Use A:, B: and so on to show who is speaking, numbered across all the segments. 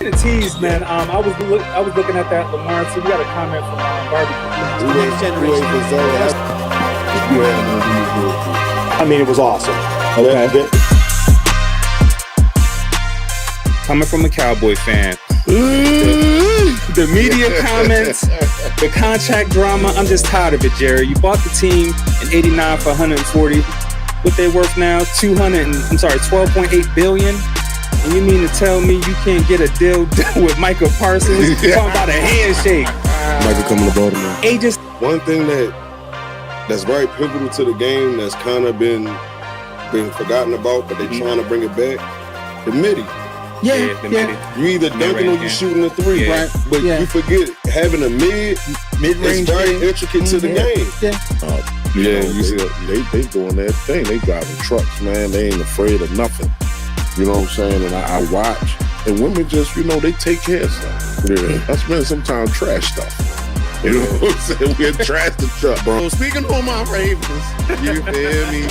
A: Speaking of teas, man, I was looking at that Lamar. So we got a comment from Barbecue.
B: I mean, it was awesome.
A: Okay. Coming from a Cowboy fan. The media comments, the contract drama, I'm just tired of it, Jerry. You bought the team in 89 for 140. What they worth now? 12.8 billion. And you mean to tell me you can't get a deal done with Michael Parsons? Talking about a handshake.
C: Michael coming to Baltimore.
A: Agents.
C: One thing that's very pivotal to the game that's kind of been forgotten about, but they're trying to bring it back. The midi.
A: Yeah.
C: You either dunking or you shooting a three, right? But you forget having a mid-range is very intricate to the game.
D: You see, they doing that thing. They driving trucks, man. They ain't afraid of nothing. You know what I'm saying? And I watch, and women just, they take care of stuff. Yeah, that's been sometimes trash stuff. You know what I'm saying? We trash the truck, bro.
C: So speaking of my Ravens, you feel me?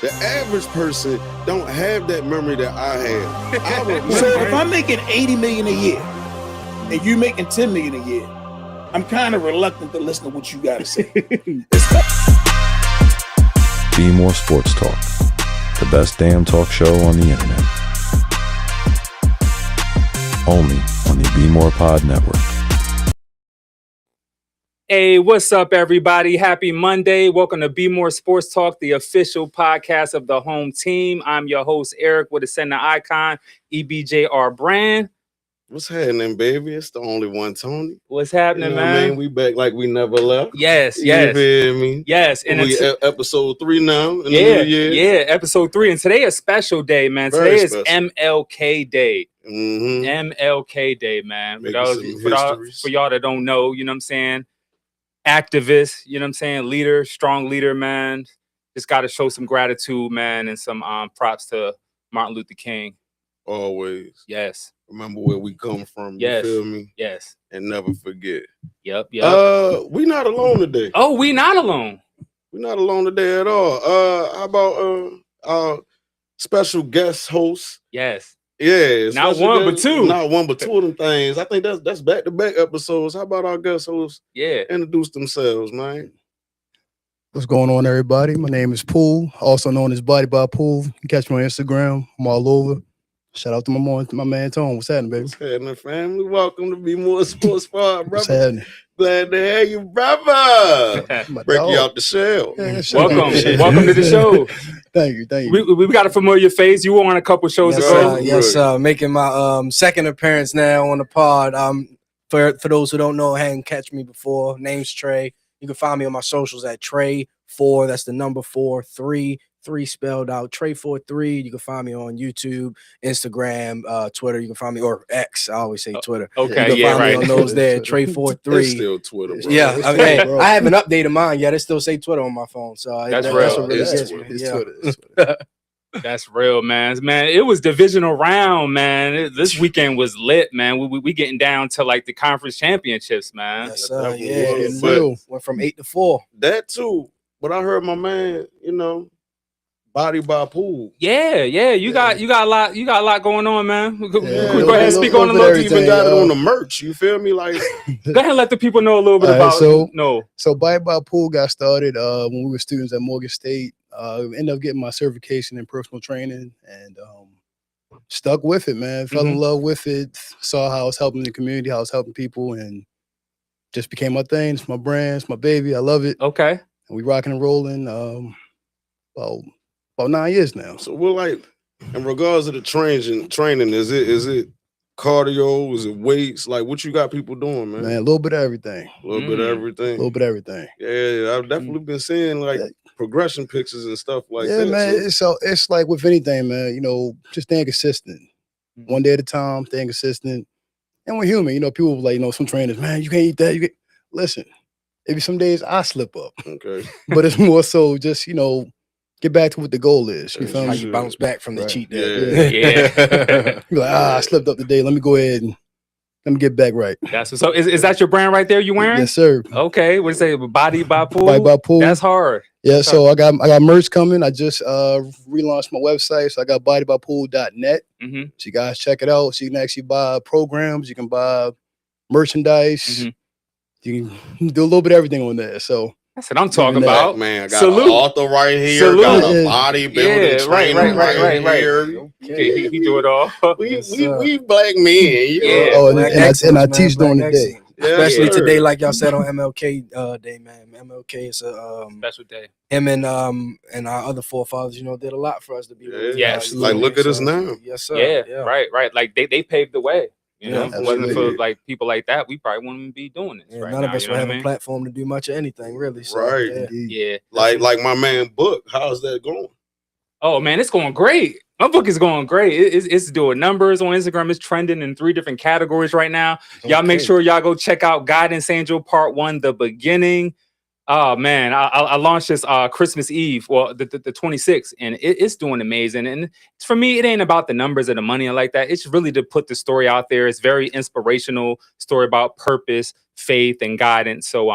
C: The average person don't have that memory that I have.
B: So if I'm making $80 million a year and you making $10 million a year, I'm kind of reluctant to listen to what you got to say.
E: Bmore Sports Talk, the best damn talk show on the internet. Only on the BmorePod network.
A: Hey, what's up, everybody? Happy Monday. Welcome to Bmore Sports Talk, the official podcast of the home team. I'm your host, Eric, with a center icon, EBJR brand.
C: What's happening, baby? It's the only one, Tony.
A: What's happening, man?
C: I mean, we back like we never left.
A: Yes.
C: You feel me?
A: Yes. And
C: we episode 3 now in the
A: new
C: year.
A: Yeah, episode 3. And today is a special day, man. Today is MLK Day. MLK Day, man. For y'all that don't know, you know what I'm saying? Activist, you know what I'm saying? Leader, strong leader, man. Just got to show some gratitude, man, and some props to Martin Luther King.
C: Always.
A: Yes.
C: Remember where we come from. You feel me?
A: Yes.
C: And never forget.
A: Yep.
C: We not alone today.
A: Oh, we not alone.
C: We're not alone today at all. How about our special guest host?
A: Yes.
C: Yeah.
A: Not one, but two.
C: Not one, but two of them things. I think that's back-to-back episodes. How about our guest hosts?
A: Yeah.
C: Introduce themselves, man.
F: What's going on, everybody? My name is Pool, also known as Body by Pool. You can catch me on Instagram. I'm all over. Shout out to my man Tone. What's happening, baby?
C: What's happening, family? Welcome to Bmore Sports, brother.
F: What's happening?
C: Glad to have you, brother. Break you out the shell.
F: Yeah,
A: Welcome to the show.
F: Thank you.
A: We got a familiar face. You were on a couple shows ago.
G: Making my second appearance now on the pod. For those who don't know, hadn't catch me before, name's Trey. You can find me on my socials at Trey4. That's the number 4, 3 spelled out. Trey43. You can find me on YouTube, Instagram, Twitter. You can find me, or X. I always say Twitter.
A: Okay,
G: you can find me on those there.
C: It's
G: Trey43.
C: still Twitter, bro.
G: Yeah, I haven't updated mine yet. It still say Twitter on my phone. So
A: that's
G: real.
A: That's
G: what really gets me.
F: It's Twitter.
A: That's real, man. Man, it was divisional round, man. This weekend was lit, man. We getting down to like the conference championships, man.
G: Yes, sir. Went from 8 to 4.
C: That too. But I heard my man, Body by Pool.
A: Yeah. You got a lot going on, man. Go ahead and speak
F: on
A: a little.
C: Even got it on the merch. You feel me? Like,
A: go ahead and let the people know a little bit about.
F: So Body by Pool got started when we were students at Morgan State. Ended up getting my certification in personal training and stuck with it, man. Fell in love with it. Saw how I was helping the community, how I was helping people, and just became my thing. It's my brand, it's my baby. I love it.
A: Okay.
F: And we rocking and rolling. About 9 years now.
C: So we're like, in regards to the training, is it cardio? Is it weights? Like, what you got people doing, man?
F: Man, a little bit of everything.
C: A little bit of everything. Yeah, I've definitely been seeing like progression pictures and stuff like that.
F: Yeah, man. So it's like with anything, man. Just staying consistent, one day at a time. Staying consistent, and we're human. People like some trainers, man. You can't eat that. Listen. Maybe some days I slip up.
C: Okay,
F: but it's more so just get back to what the goal is. You feel me?
G: How you bounce back from the cheat
A: day.
G: Yeah.
F: You're like, I slipped up today. Let me go ahead and let me get back right.
A: That's so. Is that your brand right there? You wearing?
F: Yes, sir.
A: Okay. What do you say? Body by Pool.
F: Body by Pool.
A: That's hard.
F: Yeah, so I got merch coming. I just relaunched my website. So I got bodybypool.net.
A: Mm-hmm.
F: So you guys check it out. So you can actually buy programs. You can buy merchandise.
A: Mm-hmm.
F: You can do a little bit of everything on there. So
A: That's what I'm talking
F: Even that,
A: about.
C: Man, got
A: Salute.
C: an author right here.
A: Salute.
C: Got a
F: Yeah.
C: bodybuilding
A: Yeah, right,
C: trainer
A: right.
C: here.
A: Okay, he do it all.
C: We,
G: Yes,
C: we,
G: sir.
C: we black men. You
A: Yeah.
C: know?
F: oh, and,
G: Black
F: and, I, and I
G: excellence,
F: teach
G: man,
F: during the
G: black
F: day.
G: excellence.
C: Yeah,
G: Especially
C: sir.
G: today, like y'all said on MLK Day, man. MLK is a
A: Special day.
G: him and our other forefathers, did a lot for us to be where we are,
A: Yes.
C: Like, look at us now.
G: Yes, sir.
A: Yeah, right. Like they paved the way. You know,
G: Yeah,
A: if it wasn't for
F: absolutely.
A: like people like that, we probably wouldn't be doing this
G: Yeah,
A: right
G: none
A: now.
G: of us
A: You know
G: would
A: what
G: have
A: I
G: a
A: mean?
G: platform to do much of anything, really. So,
C: Right.
G: yeah.
F: Indeed.
A: Yeah.
C: Like my man Book. How's that going?
A: Oh man, it's going great. My book is going great. It's doing numbers on Instagram. It's trending in 3 different categories right now. Y'all make
G: Okay.
A: sure y'all go check out Guidance Angel Part 1, The Beginning. Oh man, I launched this Christmas Eve, well, the 26th, and it's doing amazing. And for me, it ain't about the numbers or the money or like that. It's really to put the story out there. It's very inspirational story about purpose, faith, and guidance. So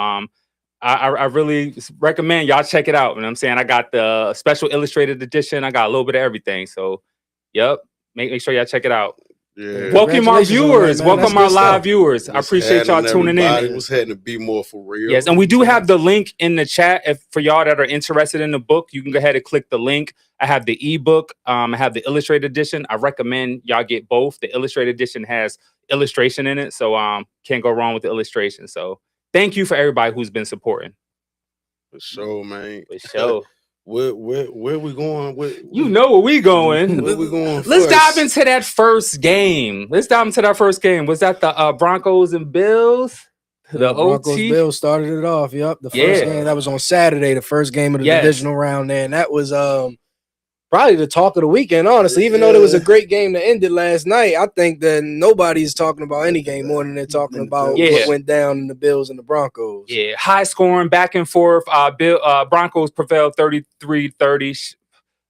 A: I really recommend y'all check it out. You know what I'm saying? I got the special illustrated edition. I got a little bit of everything. So, yep, make sure y'all check it out.
C: Yeah.
A: Welcome our
G: Congratulations on that,
A: viewers.
G: man.
A: Welcome
G: That's
A: our
G: good
A: live
G: stuff.
A: viewers. I appreciate y'all tuning in.
C: Was heading to Be More for real.
A: Yes, and we do have the link in the chat. If for y'all that are interested in the book, you can go ahead and click the link. I have the ebook. I have the illustrated edition. I recommend y'all get both. The illustrated edition has illustration in it, so can't go wrong with the illustration. So thank you for everybody who's been supporting.
C: For sure, man.
A: For sure.
C: Where we going?
A: You know where we going.
C: Where we going
A: Let's
C: first?
A: dive into that first game. Was that the Broncos and Bills? The
G: Broncos
A: OT?
G: Bills started it off. Yep. The first
A: Yeah.
G: game that was on Saturday, the first game of the
A: Yes.
G: divisional round there. And that was probably the talk of the weekend, honestly. Even though there was a great game that ended last night, I think that nobody's talking about any game more than they're talking about
A: Yeah.
G: what went down in the Bills and the Broncos.
A: Yeah, high scoring, back and forth. Broncos prevailed 33-30.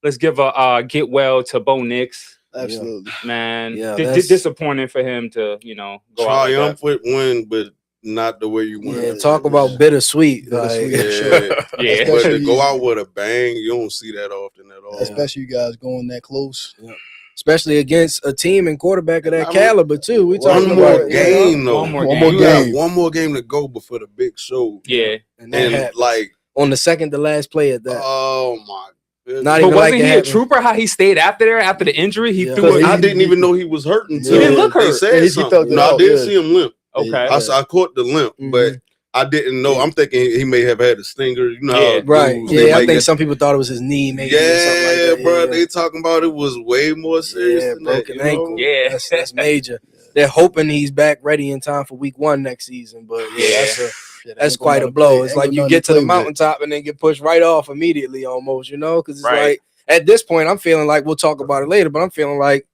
A: Let's give a get well to Bo Nix.
F: Absolutely.
A: Man,
G: Yeah, that's-
A: disappointing for him to, go out like that.
C: Triumphant win, but not the way you win.
G: Yeah, talk about bittersweet.
F: Bittersweet.
G: Like,
C: Yeah.
A: Yeah.
C: But to
F: Especially-
C: go out with a bang, you don't see that often at all.
F: Especially you guys going that close.
G: especially against a team and quarterback of that
C: I mean,
G: caliber too. We
C: One
G: talking
C: more
G: about
C: game, though.
A: One more
F: One
A: game.
C: You
F: more
C: got
F: game.
C: one more game to go before the big show.
A: Yeah.
G: and that
C: And
G: happened
C: like,
G: on the second to last play at that.
C: oh my goodness.
G: Not
A: But
G: even
A: wasn't
G: like
A: he
G: it
A: a
G: happened.
A: trooper? How he stayed after the injury? He
G: Yeah.
A: threw
C: Because
A: it.
C: I didn't even know he was hurting.
G: He
C: till
G: didn't
A: look hurt.
C: They said
F: Yeah, he
C: something.
F: felt it
C: No, I
F: out,
C: did
F: yeah.
C: see him limp.
A: Okay.
C: I caught the limp,
G: Mhm.
C: but I didn't know. I'm thinking he may have had a stinger. You know how
A: Yeah.
G: Right.
C: dudes, they
G: Yeah, I
C: might
G: think
C: get-
G: some people thought it was his knee, maybe. or something like
C: Yeah,
G: that.
C: bro.
G: Yeah.
C: They talking about it was way more serious
G: Yeah,
C: than
G: broken
C: that.
G: ankle.
A: Yeah.
G: That's major. They're hoping he's back ready in time for week 1 next season. But yeah,
A: Yeah.
G: that's quite a blow. It's like you get to the mountaintop and then get pushed right off immediately almost, because it's
A: Right.
G: like at this point, I'm feeling like we'll talk about it later, but I'm feeling like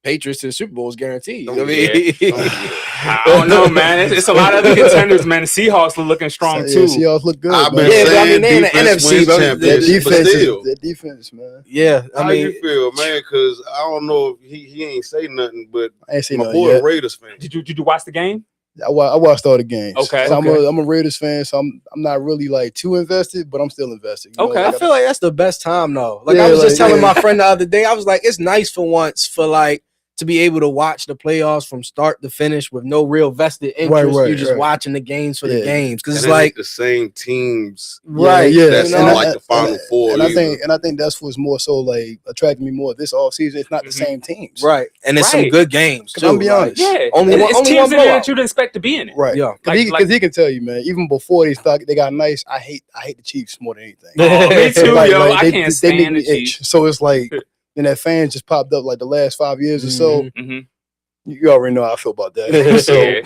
G: Patriots to the Super Bowl is guaranteed.
C: Don't
G: I mean,
C: do that. Don't do that.
A: I don't know, man. It's a lot of other contenders, man. The Seahawks are looking strong
F: Yeah,
A: too.
F: Seahawks look good.
C: I've
F: man.
C: been
G: Yeah, but I mean,
C: saying
G: they in the
C: defense
G: NFC,
C: wins
G: but
F: That
C: championships,
F: defense,
C: but still.
F: that defense, man.
G: yeah, I
C: How
G: mean,
C: you feel, man? Because I don't know if he ain't say nothing, but
F: I ain't seen
C: my
F: nothing
C: boy a
F: yet.
C: Raiders fan.
A: Did you watch the game?
F: I watched all the games.
A: Okay.
F: So
G: Okay.
F: I'm a Raiders fan, so I'm not really like too invested, but I'm still invested. You know,
A: Okay.
G: I feel like that's the best time though. Like
F: Yeah,
G: I was just
F: like,
G: telling
F: yeah.
G: my friend the other day, I was like, it's nice for once for like to be able to watch the playoffs from start to finish with no real vested interest.
F: Right,
G: You're just
F: right.
G: watching the games for the
F: Yeah.
G: games because
C: And
G: it's
C: it ain't
G: like
C: the same teams
G: right,
F: yeah,
C: that's
G: you
C: in
G: know?
C: like the Final Four.
F: And I
C: either.
F: think that's what's more so like attracting me more this offseason. It's not the
A: Mhm.
F: same teams.
G: right, and it's some
A: Right.
G: good games.
F: 'Cause
G: Too,
F: I'm be
G: like,
F: honest.
A: Yeah.
G: Only one-
A: it's
G: only
A: teams
G: one
A: in there
G: blowout.
A: that you didn't expect to be in it.
F: Right.
G: Yeah.
F: Because he can tell you, man, even before they got nice, I hate the Chiefs more than anything.
A: Oh, me too,
F: Like,
A: yo.
F: like,
A: I
F: they
A: can't
F: make
A: stand
F: me
A: the
F: itch.
A: Chiefs.
F: So it's like, and that fans just popped up like the last 5 years or so.
G: Mhm.
A: hmm
F: You already know how I feel about that. So
A: Yeah.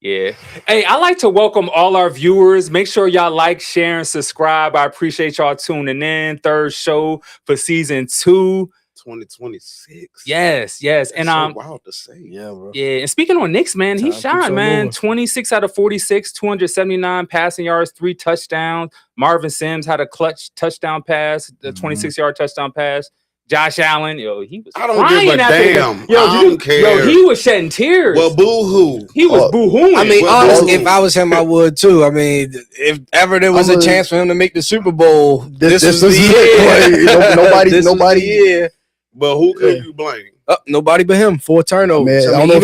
A: Yeah. Hey, I like to welcome all our viewers. Make sure y'all like, share, and subscribe. I appreciate y'all tuning in. Third show for season 2.
C: 2026.
A: Yes.
C: That's
A: And
C: so wild to say.
G: Yeah, bro.
A: yeah, and speaking on Knicks, man, he
G: Time keeps
A: shot,
G: on
A: man.
G: moving.
A: 26 out of 46, 279 passing yards, 3 touchdowns. Marvin Sims had a clutch touchdown pass, the 26-yard touchdown pass. Josh Allen, he was
C: I don't
A: crying
C: give a
A: after the
C: damn.
A: game.
C: I don't care.
A: He was shedding tears.
C: Well, boo-hoo.
A: He was boo-hooing.
G: I mean,
C: Well,
G: honestly, if I was him, I would too. I mean, if ever there was a chance for him to make the Super Bowl, this was the year.
F: Nobody.
G: Yeah.
C: But who could you blame?
G: Nobody but him. 4 turnovers.
F: Man,
G: I don't know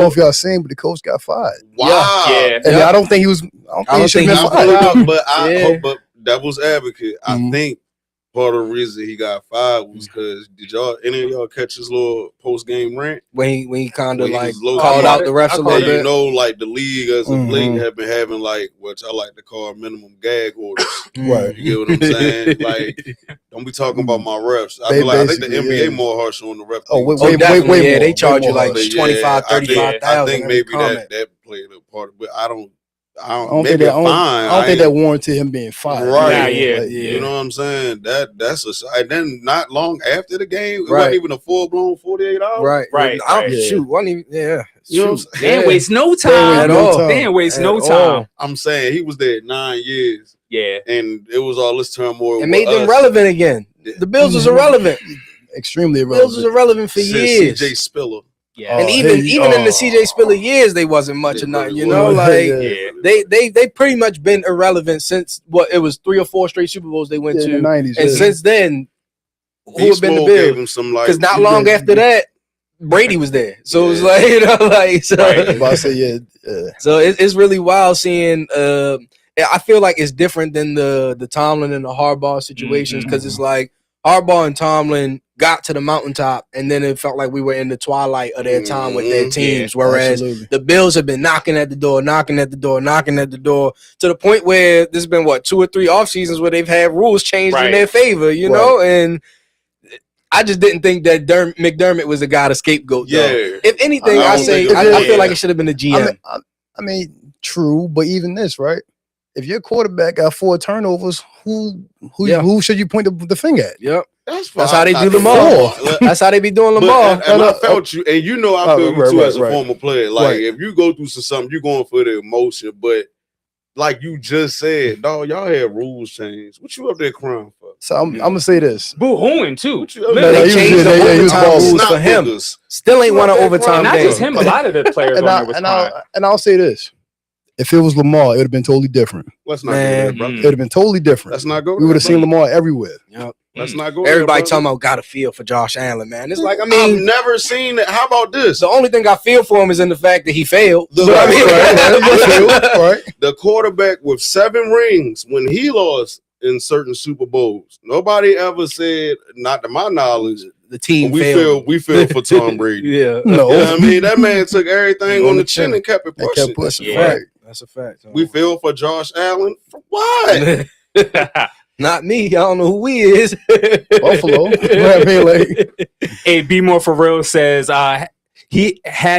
G: if y'all seen,
F: but the coach got fired.
C: Wow.
A: Yeah.
F: And I don't think he was. I don't think he should have been fired.
C: But devil's advocate, I think part of the reason he got fired was because any of y'all catch his little post game rant
G: when he kind of like
C: called
G: out the refs a little bit?
C: You know, like the league as of late have been having like what I like to call minimum gag orders.
F: Right.
C: You get what I'm saying? Like, don't be talking about my refs. I think the NBA more harsh on the ref.
F: Way
G: definitely.
F: more.
G: They charge you like 25, 35,000.
C: I think maybe that played a part, but I don't
F: think that warranted him being fired.
C: Right.
A: Yeah.
C: You know what I'm saying? That's and then not long after the game, it wasn't even a full-blown 48 hours.
G: Right. Shoot, wasn't even,
C: You know what I'm
A: They didn't waste no time at all. They didn't waste no time.
C: I'm saying he was there 9 years.
A: Yeah.
C: And it was all this turmoil.
G: It made them relevant again. The Bills was irrelevant.
F: Extremely irrelevant.
G: Bills was irrelevant for years.
C: CJ Spiller.
A: Yeah.
G: And even in the CJ Spiller years, they wasn't much of nothing, you know. Like they pretty much been irrelevant since it was 3 or 4 straight Super Bowls they went to
F: in the 90s.
G: And since then, who have been the Bills? Because not long after that, Brady was there, so it was like So it's really wild seeing. I feel like it's different than the Tomlin and the Harbaugh situations because it's like Harbaugh and Tomlin got to the mountaintop, and then it felt like we were in the twilight of their time with their teams. Whereas the Bills have been knocking at the door to the point where there's been 2 or 3 off seasons where they've had rules changed in their favor, you know. And I just didn't think that McDermott was the guy to scapegoat.
C: Yeah.
G: Though. If anything, I feel like it should have been the GM.
F: I mean, true, but even this, right? If your quarterback got 4 turnovers, who should you point the finger at?
G: Yep.
C: That's
G: how they do Lamar. That's how they be doing Lamar.
C: And I felt you, and you know I feel you too as a former player. Like if you go through something, you're going for the emotion. But like you just said, dog, y'all had rules changed. What you up there crying for?
F: So I'm gonna say this.
A: Boo-hooing too.
G: They changed the overtime rules for him. Still ain't won an overtime
A: not
G: game.
A: just him. A lot of the players on there was crying.
F: And I'll say this. If it was Lamar, it would have been totally different.
C: Let's not go there, bro.
F: It would have been totally different.
C: Let's not go there.
F: We would have seen Lamar everywhere.
G: Yep.
C: Let's not go
G: Everybody
C: there,
G: talking about got a feel for Josh Allen, man. It's like,
C: I've never seen it. How about this?
G: The only thing I feel for him is in the fact that he failed.
C: The quarterback with 7 rings when he lost in certain Super Bowls. Nobody ever said, not to my knowledge,
G: the team
C: we feel for Tom Brady.
G: Yeah.
F: No.
C: You know what I mean? That man took everything on the chin and kept it pushing.
G: Yeah. Right. That's a fact.
C: We feel for Josh Allen. For what?
G: Not me. I don't know who he is.
F: Buffalo.
A: Hey, Bmore for real says had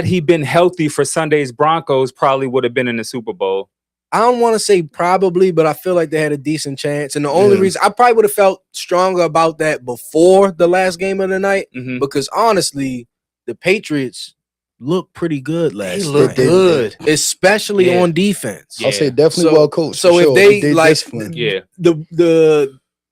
A: he been healthy for Sunday's Broncos, probably would have been in the Super Bowl.
G: I don't want to say probably, but I feel like they had a decent chance. And the only reason I probably would have felt stronger about that before the last game of the night, because honestly, the Patriots looked pretty good last night. They looked good, especially on defense.
F: I'll say definitely well coached.
G: So if they like
F: disciplined.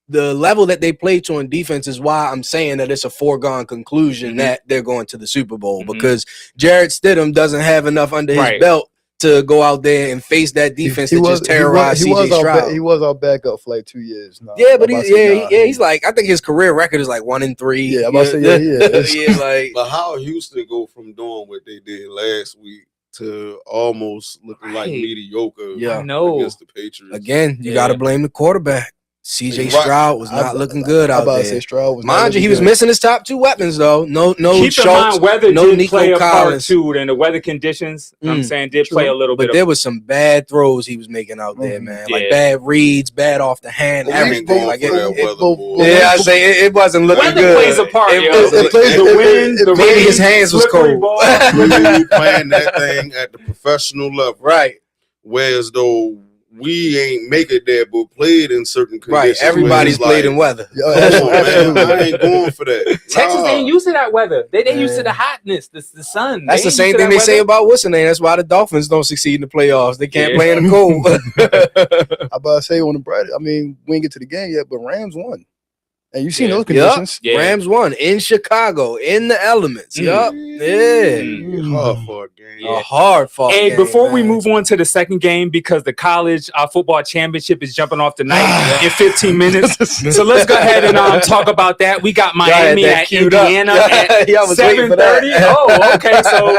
G: the level that they play to on defense is why I'm saying that it's a foregone conclusion that they're going to the Super Bowl because Jarrett Stidham doesn't have enough under his belt to go out there and face that defense that just terrorized CJ Stroud.
F: He was our backup for like 2 years now.
G: Yeah, but he's like, I think his career record is like 1-3.
F: Yeah, I'm about to say,
G: like,
C: but how Houston go from doing what they did last week to almost looking like mediocre against the Patriots?
G: Again, you got to blame the quarterback. CJ Stroud was not looking good out there.
F: Say Stroud was
G: mind you, he was missing his top 2 weapons though. No
A: Keep
G: Schultz,
A: in mind, weather
G: no
A: did
G: Nico
A: play a part
G: Collins.
A: too, and the weather conditions. I'm saying did play a little bit.
G: But there was some bad throws he was making out there, man. Like bad reads, bad off the hand, everything. Like I say it wasn't looking
A: weather
G: good.
A: Plays a part.
G: The wind, maybe his hands was cold.
C: Playing that thing at the professional level,
G: right?
C: Whereas though we ain't make it there, but played in certain conditions.
G: Right, everybody's played in weather.
C: Come on, man. I ain't going for that.
A: Texas ain't used to that weather. They used to the hotness, the sun.
G: That's the same thing they say about what's the name. That's why the Dolphins don't succeed in the playoffs. They can't play in the cold.
F: I'm about to say on the bright. I mean, we didn't get to the game yet, but Rams won. And you seen those conditions.
G: Yep. Rams won in Chicago in the elements. Yup. Yeah.
C: Hard for a game.
G: A hard fought
A: Hey,
G: game,
A: before we
G: man.
A: move on to the second game, because the college football championship is jumping off tonight in 15 minutes. So let's go ahead and talk about that. We got Miami at Indiana at 7:30. Oh, okay. So,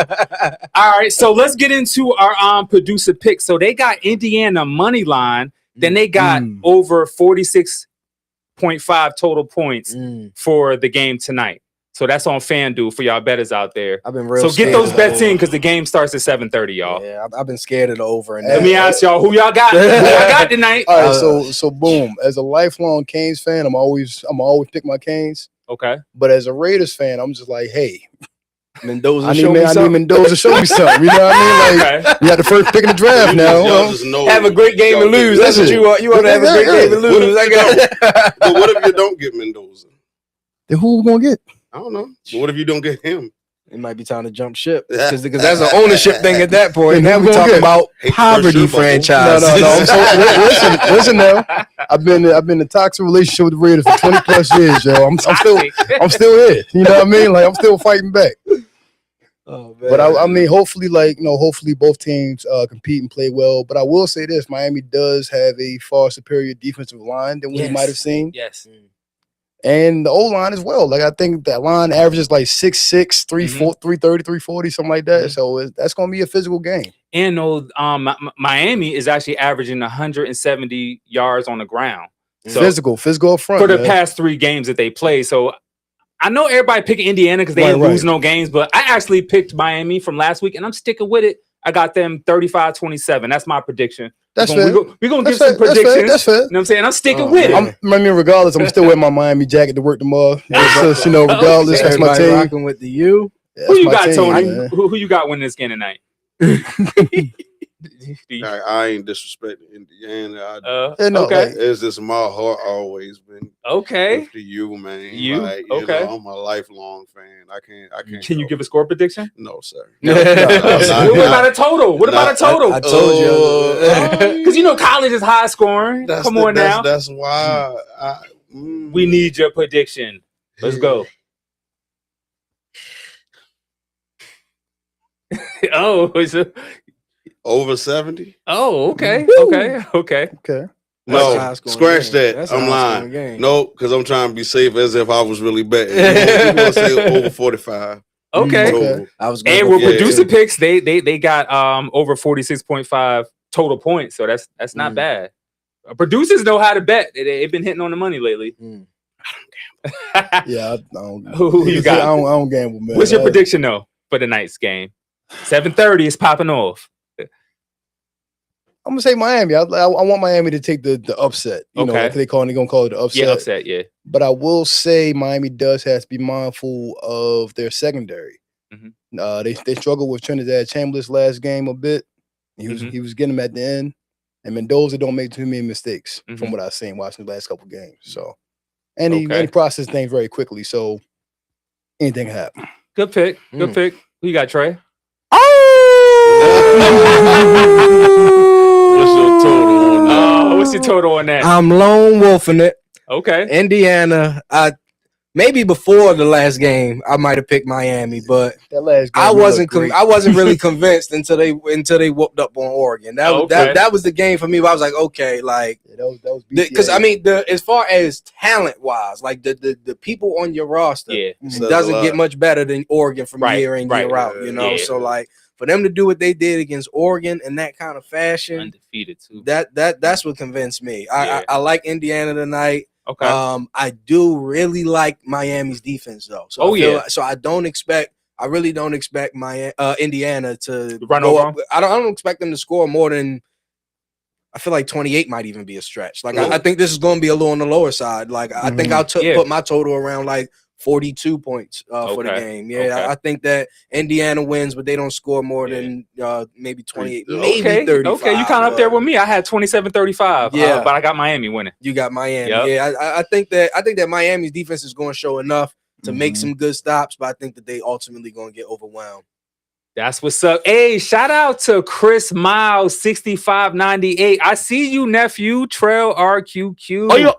A: all right. So let's get into our producer pick. So they got Indiana money line. Then they got over 46.5 total points for the game tonight. So that's on FanDuel for y'all bettors out there.
G: I've been real.
A: So get those bets in because the game starts at 7:30, y'all.
G: Yeah, I've been scared of the over. And
A: let me ask y'all who y'all got. Who y'all got tonight?
F: All right, so boom. As a lifelong Canes fan, I'm always pick my Canes.
A: Okay.
F: But as a Raiders fan, I'm just like, hey,
G: Mendoza,
F: I need Mendoza show me something. You know what I mean? Like, you had the first pick in the draft now.
G: Have a great game and lose. That's what you want. You want to have a great game and lose.
C: But what if you don't get Mendoza?
F: Then who we gonna get?
C: I don't know. But what if you don't get him?
G: It might be time to jump ship because that's an ownership thing at that point. Now we talk about
C: Hate
G: poverty
C: the first
G: franchise.
F: No. Listen now. I've been in a toxic relationship with the Raiders for 20 plus years, yo. I'm still here. You know what I mean? Like I'm still fighting back.
G: Oh, man.
F: But I mean, hopefully both teams compete and play well. But I will say this: Miami does have a far superior defensive line than we might have seen.
A: Yes.
F: And the O-line as well. Like I think that line averages like 6'6", 330, 340, something like that. So that's going to be a physical game.
A: And Miami is actually averaging 170 yards on the ground. So
F: physical up front
A: for the past 3 games that they play. So I know everybody picking Indiana because they didn't lose no games, but I actually picked Miami from last week, and I'm sticking with it. I got them 35-27. That's my prediction.
F: That's fair.
A: We're going to give some predictions.
F: That's fair.
A: You know what I'm saying? I'm sticking with it.
F: I mean, regardless, I'm still wearing my Miami jacket to work tomorrow. So, regardless, that's my team.
G: Rocking with the U.
A: Who you got, Tony? Who you got winning this game tonight?
C: I ain't disrespecting Indiana.
A: Okay.
C: It's just my heart always been
A: okay
C: to you, man.
A: You
C: like,
A: okay?
C: I'm a lifelong fan. I can't.
A: Can you give a score prediction?
C: No, sir.
A: What about a total? What about a total?
G: I told you
A: because college is high scoring. Come on now.
C: That's why
A: we need your prediction. Let's go.
C: Over 70.
A: Oh, okay. Okay.
C: No, scratch that.
G: That's
C: I'm lying. No, because I'm trying to be safe as if I was really betting. You're gonna say over 45.
A: Okay.
G: I was.
A: And with producer picks, they got over 46.5 total points. So that's not bad. Producers know how to bet. They've been hitting on the money lately.
F: I don't.
A: Who you got?
F: I don't gamble, man.
A: What's your prediction though for the night's game? 7:30 is popping off.
F: I'm gonna say Miami. I want Miami to take the upset. You know, like they're gonna call it the upset.
A: Yeah, upset. Yeah.
F: But I will say Miami does have to be mindful of their secondary. They struggled with Trinidad Chambliss last game a bit. He was getting them at the end, and Mendoza don't make too many mistakes from what I've seen watching the last couple of games. So, and he processes things very quickly. So anything can happen.
A: Good pick. Good pick. Who you got, Trey? What's your total on that?
G: I'm lone wolfing it.
A: Okay.
G: Indiana. Maybe before the last game, I might have picked Miami, but
F: that last game
G: I wasn't really convinced until they whooped up on Oregon. That was the game for me. Where I was like, okay, like
F: that was
G: because I mean, as far as talent wise, like the people on your roster, doesn't get much better than Oregon from year in year out. You know, so like. For them to do what they did against Oregon in that kind of fashion,
A: undefeated too.
G: That's what convinced me. I like Indiana tonight.
A: Okay.
G: I do really like Miami's defense though. So so I really don't expect my Indiana to
A: run over.
G: I don't expect them to score more than. I feel like 28 might even be a stretch. Like I think this is going to be a little on the lower side. Like I think I'll put my total around like 42 points for the game. I think that Indiana wins, but they don't score more than maybe 28, maybe 35.
A: Okay, you kind of up there with me. I had 27-35. But I got Miami winning.
G: You got Miami. Yep. I think that Miami's defense is going to show enough to make some good stops, but I think that they ultimately going to get overwhelmed.
A: That's what's up. Hey, shout out to Chris Miles, 6598. I see you, nephew. Trail RQQ.
G: Oh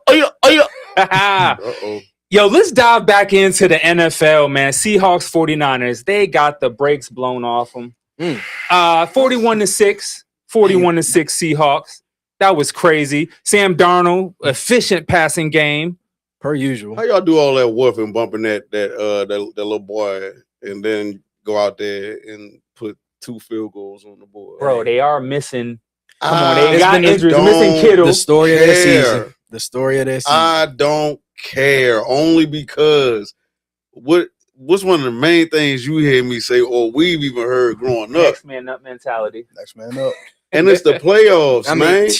G: yeah.
C: Uh-oh.
A: Yo, let's dive back into the NFL, man. Seahawks 49ers, they got the brakes blown off them. 41-6 Seahawks. That was crazy. Sam Darnold, efficient passing game.
G: Per usual.
C: How y'all do all that wolf and bumping that little boy and then go out there and put 2 field goals on the board?
A: Bro, they are missing. Come on,
C: I
A: they got injuries.
C: don't
A: Missing Kittle.
G: The story of their
C: care.
G: season. The story of their season.
C: I don't care, only because what's one of the main things you hear me say, or we've even heard growing up,
A: Next man up mentality.
F: Next man up.
C: and it's the playoffs,
G: I mean,
C: man.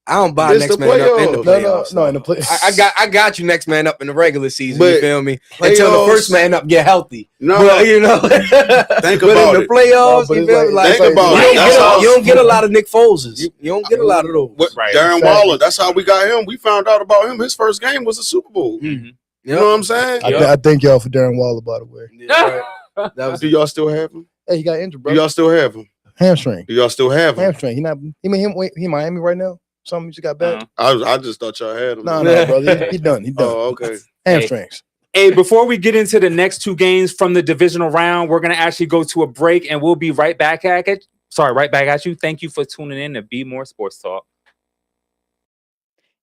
G: I don't buy
C: It's
G: next
C: the
G: man up in the
C: playoffs.
G: playoffs.
F: No, in the playoffs.
G: I got you next man up in the regular season.
C: But
G: you feel me? Until the
C: playoffs-
G: first man up get healthy.
C: No,
G: But, you know,
C: think
G: but
C: about
G: in the
C: it.
G: playoffs,
F: No, but
G: you
F: it's
G: feel me?
F: like-
G: Like,
C: Think about
G: you
C: it.
G: don't
C: That's
G: get
C: how-
G: you don't get a lot of Nick Foles's. You don't get a lot of those.
C: What,
A: Right.
C: Darren
F: Exactly.
C: Waller, that's how we got him. We found out about him. His first game was a Super Bowl.
A: Mm-hmm.
C: You know what I'm saying?
F: I thank y'all for Darren Waller, by the way.
G: Yeah, right. That was
C: Do y'all still have him?
F: Hey, he got injured,
C: Do
F: bro.
C: y'all still have him?
F: Hamstring.
C: Do y'all still have him?
F: Hamstring. He in Miami right now. Something just got back.
C: I just thought y'all had him.
F: No, brother. He done. He done.
C: Oh, okay.
F: Hamstrings.
A: Hey, before we get into the next 2 games from the divisional round, we're gonna actually go to a break, and we'll be right back at it. Right back at you. Thank you for tuning in to Bmore Sports Talk.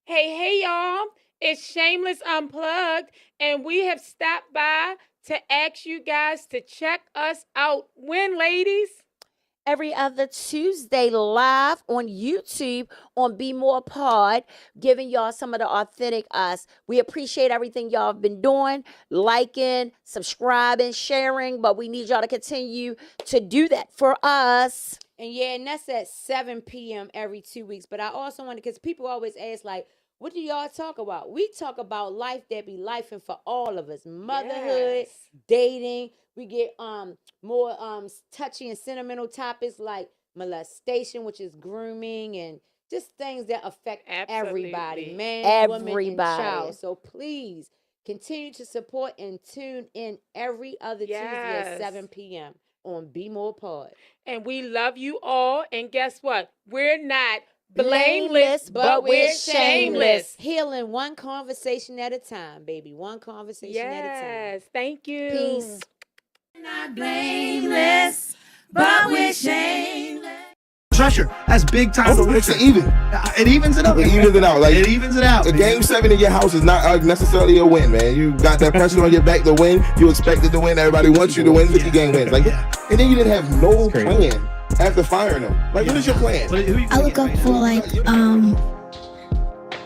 H: Hey, y'all. It's Shameless Unplugged, and we have stopped by to ask you guys to check us out. When, ladies?
I: Every other Tuesday live on YouTube on BmorePod, giving y'all some of the authentic us. We appreciate everything y'all have been doing, liking, subscribing, sharing, but we need y'all to continue to do that for us.
H: And that's at 7 p.m. every 2 weeks. But I also want to, because people always ask, like, what do y'all talk about? We talk about life that be life and for all of us. Motherhood, dating. We get more touchy and sentimental topics like molestation, which is grooming, and just things that affect everybody, man, woman, and child. So please continue to support and tune in every other Tuesday at 7 p.m. on BmorePod. And we love you all. And guess what? We're not blameless, but we're shameless.
I: Healing one conversation at a time, baby. One conversation at a time.
H: Yes, thank you.
I: Peace.
J: Not blameless, but we're shameless.
B: Pressure. That's big time. It's even. It evens it up.
K: It evens it out. Like,
B: it evens it out.
K: A game 7 in your house is not necessarily a win, man. You got that pressure on your back to win. You expected to win. Everybody wants you to win. 50 game wins. Like, and then you didn't have no plan after firing them. Like, what is your plan?
J: I look up for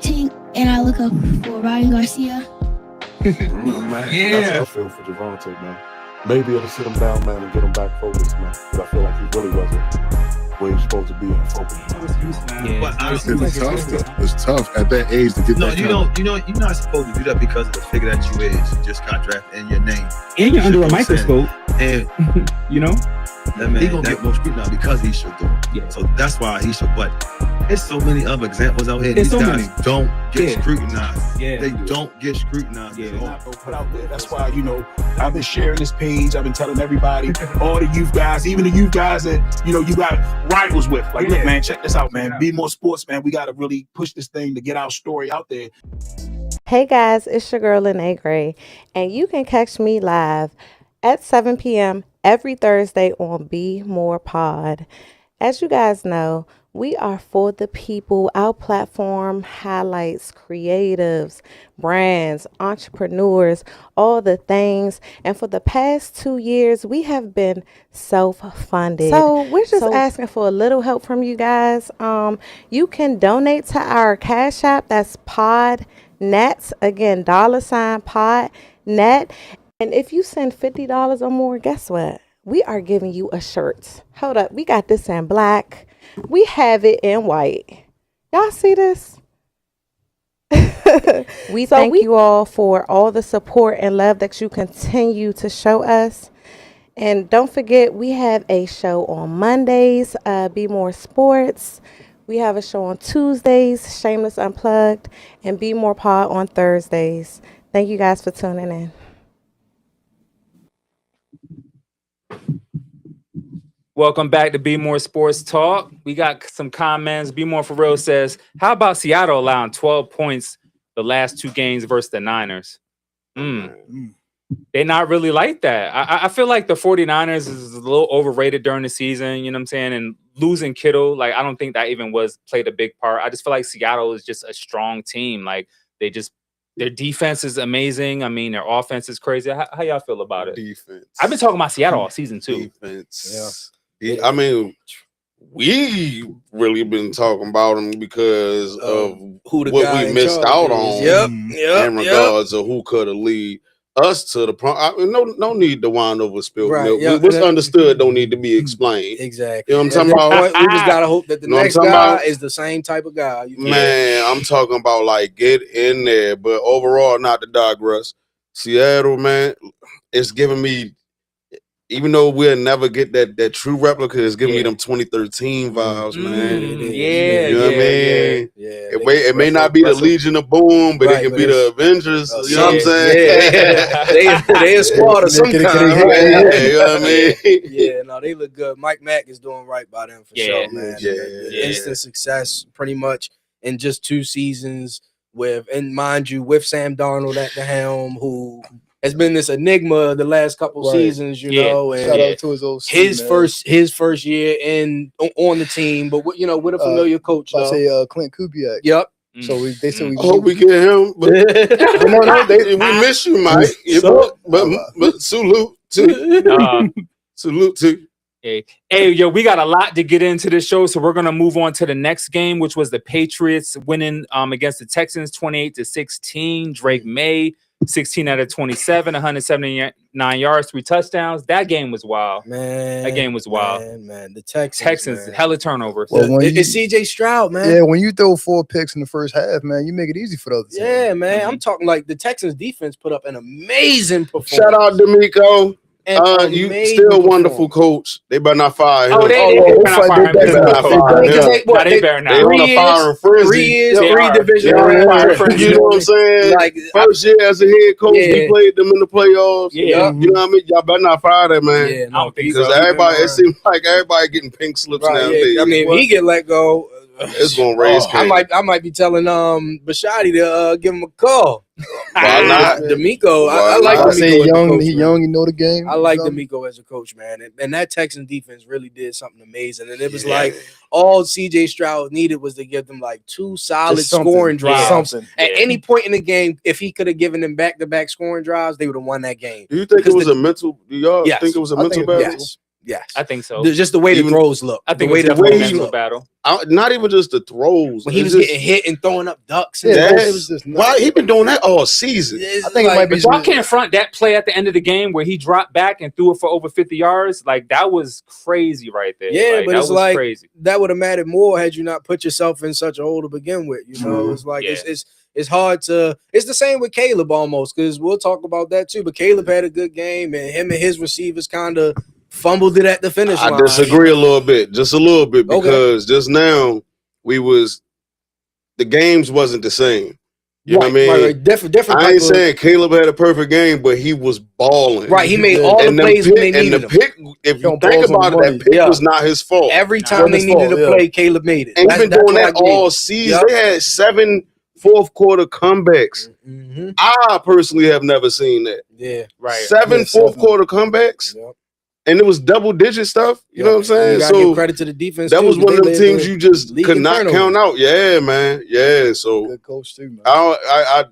J: Tink, and I look up for Ryan Garcia.
D: I feel for Javonte, man. Maybe it'll sit him down, man, and get him back focused, man. Because I feel like he really wasn't where he's supposed to be in focus.
L: But honestly,
D: It's tough, though. It's tough at that age to get that.
L: you're not supposed to do that because of the figure that you is. You just got drafted in your name.
A: And you're under a microscope.
L: And
A: you know?
L: That man, he gonna get more scrutiny because he should do it. Yeah. So that's why he should. But there's so many other examples out here. These guys don't get scrutinized. Yeah. They don't get scrutinized.
B: Yeah. Put out there. That's why, I've been sharing this page. I've been telling everybody, all the youth guys, even the youth guys that, you got rivals with. Like, look, man, check this out, man. Bmore Sports, man. We got to really push this thing to get our story out there.
M: Hey, guys, it's your girl, Lene Gray, and you can catch me live at 7 p.m. every Thursday on BmorePod. As you guys know, we are for the people. Our platform highlights creatives, brands, entrepreneurs, all the things. And for the past 2 years, we have been self-funded. So we're just asking for a little help from you guys. You can donate to our Cash App. That's PodNet. Again, $PodNet. And if you send $50 or more, guess what? We are giving you a shirt. Hold up. We got this in black. We have it in white. Y'all see this? We thank you all for all the support and love that you continue to show us. And don't forget, we have a show on Mondays, Bmore Sports. We have a show on Tuesdays, Shameless Unplugged, and BmorePod on Thursdays. Thank you guys for tuning in.
A: Welcome back to Bmore Sports Talk. We got some comments. Bmore for real says, how about Seattle allowing 12 points the last 2 games versus the Niners. They're not really like that. I feel like the 49ers is a little overrated during the season, you know what I'm saying? And losing Kittle, like, I don't think that even played a big part. I just feel like Seattle is just a strong team. Like, their defense is amazing. I mean, their offense is crazy. How y'all feel about it?
C: Defense.
A: I've been talking about Seattle all season too.
C: Defense. Yeah. I mean, we really been talking about them because of
G: who the
C: what
G: guy
C: we
G: in
C: missed
G: charge
C: out
G: is.
C: on in regards of who could have lead us to the prom. I mean, no need to wind over spilled milk. What's understood don't need to be explained.
G: Exactly.
C: You know what I'm talking about?
G: We just gotta hope that the next guy is the same type of guy.
C: Man, I'm talking about like get in there, but overall, not to digress. Seattle, man, it's giving me, even though we'll never get that true replica, it's giving me them 2013 vibes, man. You know what I mean? It may not be the Legion of Boom, but it can be the Avengers. You know what I'm saying?
G: They a squad of some kind.
C: You know what I mean?
G: Yeah, no, they look good. Mike Mack is doing right by them for sure, man. Instant success, pretty much in just 2 seasons. And mind you, with Sam Darnold at the helm, who has been this enigma the last couple seasons, you know. And
F: shout out to his old
G: his first year on the team, but with a familiar coach.
F: I say Clint Kubiak.
G: Yep.
F: So they said we
C: hope we get him, but we miss you, Mike. But salute to salute to.
A: Hey, yo, we got a lot to get into this show, so we're gonna move on to the next game, which was the Patriots winning against the Texans 28-16. Drake May 16 out of 27, 179 yards, 3 touchdowns. That game was wild.
G: Man,
A: that game was wild.
G: Man, the Texans,
A: hella turnovers.
F: Well,
G: it's CJ Stroud, man.
F: Yeah, when you throw 4 picks in the first half, man, you make it easy for the other team.
G: Yeah, man. I'm talking like the Texans defense put up an amazing performance.
C: Shout out D'Amico. You still wonderful coach. They better not fire him.
A: They better not fire him. They better not.
C: They on a firing frenzy.
G: 3 division.
C: You know what I'm saying? Like first year as a head coach, he played them in the playoffs.
G: Yeah.
C: You know what I mean? Y'all better not fire that man.
G: Yeah, no,
C: because it seems like everybody getting pink slips nowadays.
G: I mean, if he get let go,
C: it's gonna raise.
G: I might be telling Bashadi to give him a call.
C: Why not?
G: D'Amico, I like D'Amico.
F: He young, you know the game.
G: I like D'Amico as a coach, man. And that Texan defense really did something amazing. And it was like all CJ Stroud needed was to give them like 2 solid scoring drives. At any point in the game, if he could have given them back-to-back scoring drives, they would have won that game.
C: Do you think it was a mental? Do y'all think it was a mental battle?
G: Yes,
A: I think so.
G: Just the way the throws look.
A: I think
G: the way
A: the mental battle.
C: Not even just the throws.
G: When he was getting hit and throwing up ducks.
C: It was just why he been doing that all season.
F: I think it might be.
A: But y'all can't front that play at the end of the game where he dropped back and threw it for over 50 yards. Like that was crazy right there.
G: Yeah, but it's like
A: crazy.
G: That would have mattered more had you not put yourself in such a hole to begin with. You know, it's like it's hard to. It's the same with Caleb almost, because we'll talk about that too. But Caleb had a good game, and him and his receivers kind of fumbled it at the finish line.
C: I disagree a little bit, because just now the games wasn't the same. You know what I mean?
G: Right. Different.
C: I ain't saying Caleb had a perfect game, but he was balling.
G: Right, he made all the plays when they needed him.
C: Pick, if you think about it, that pick was not his fault.
G: Every time they needed to play, Caleb made it.
C: And he's been doing that all season. They had 7 fourth quarter comebacks. I personally have never seen that.
G: Yeah,
C: right. 7 fourth quarter comebacks. And it was double-digit stuff. You know what I'm saying?
G: You gotta give credit to the defense.
C: That was one of them teams you just could not count out. Yeah, man. Yeah. So
F: good coach too, man.
C: I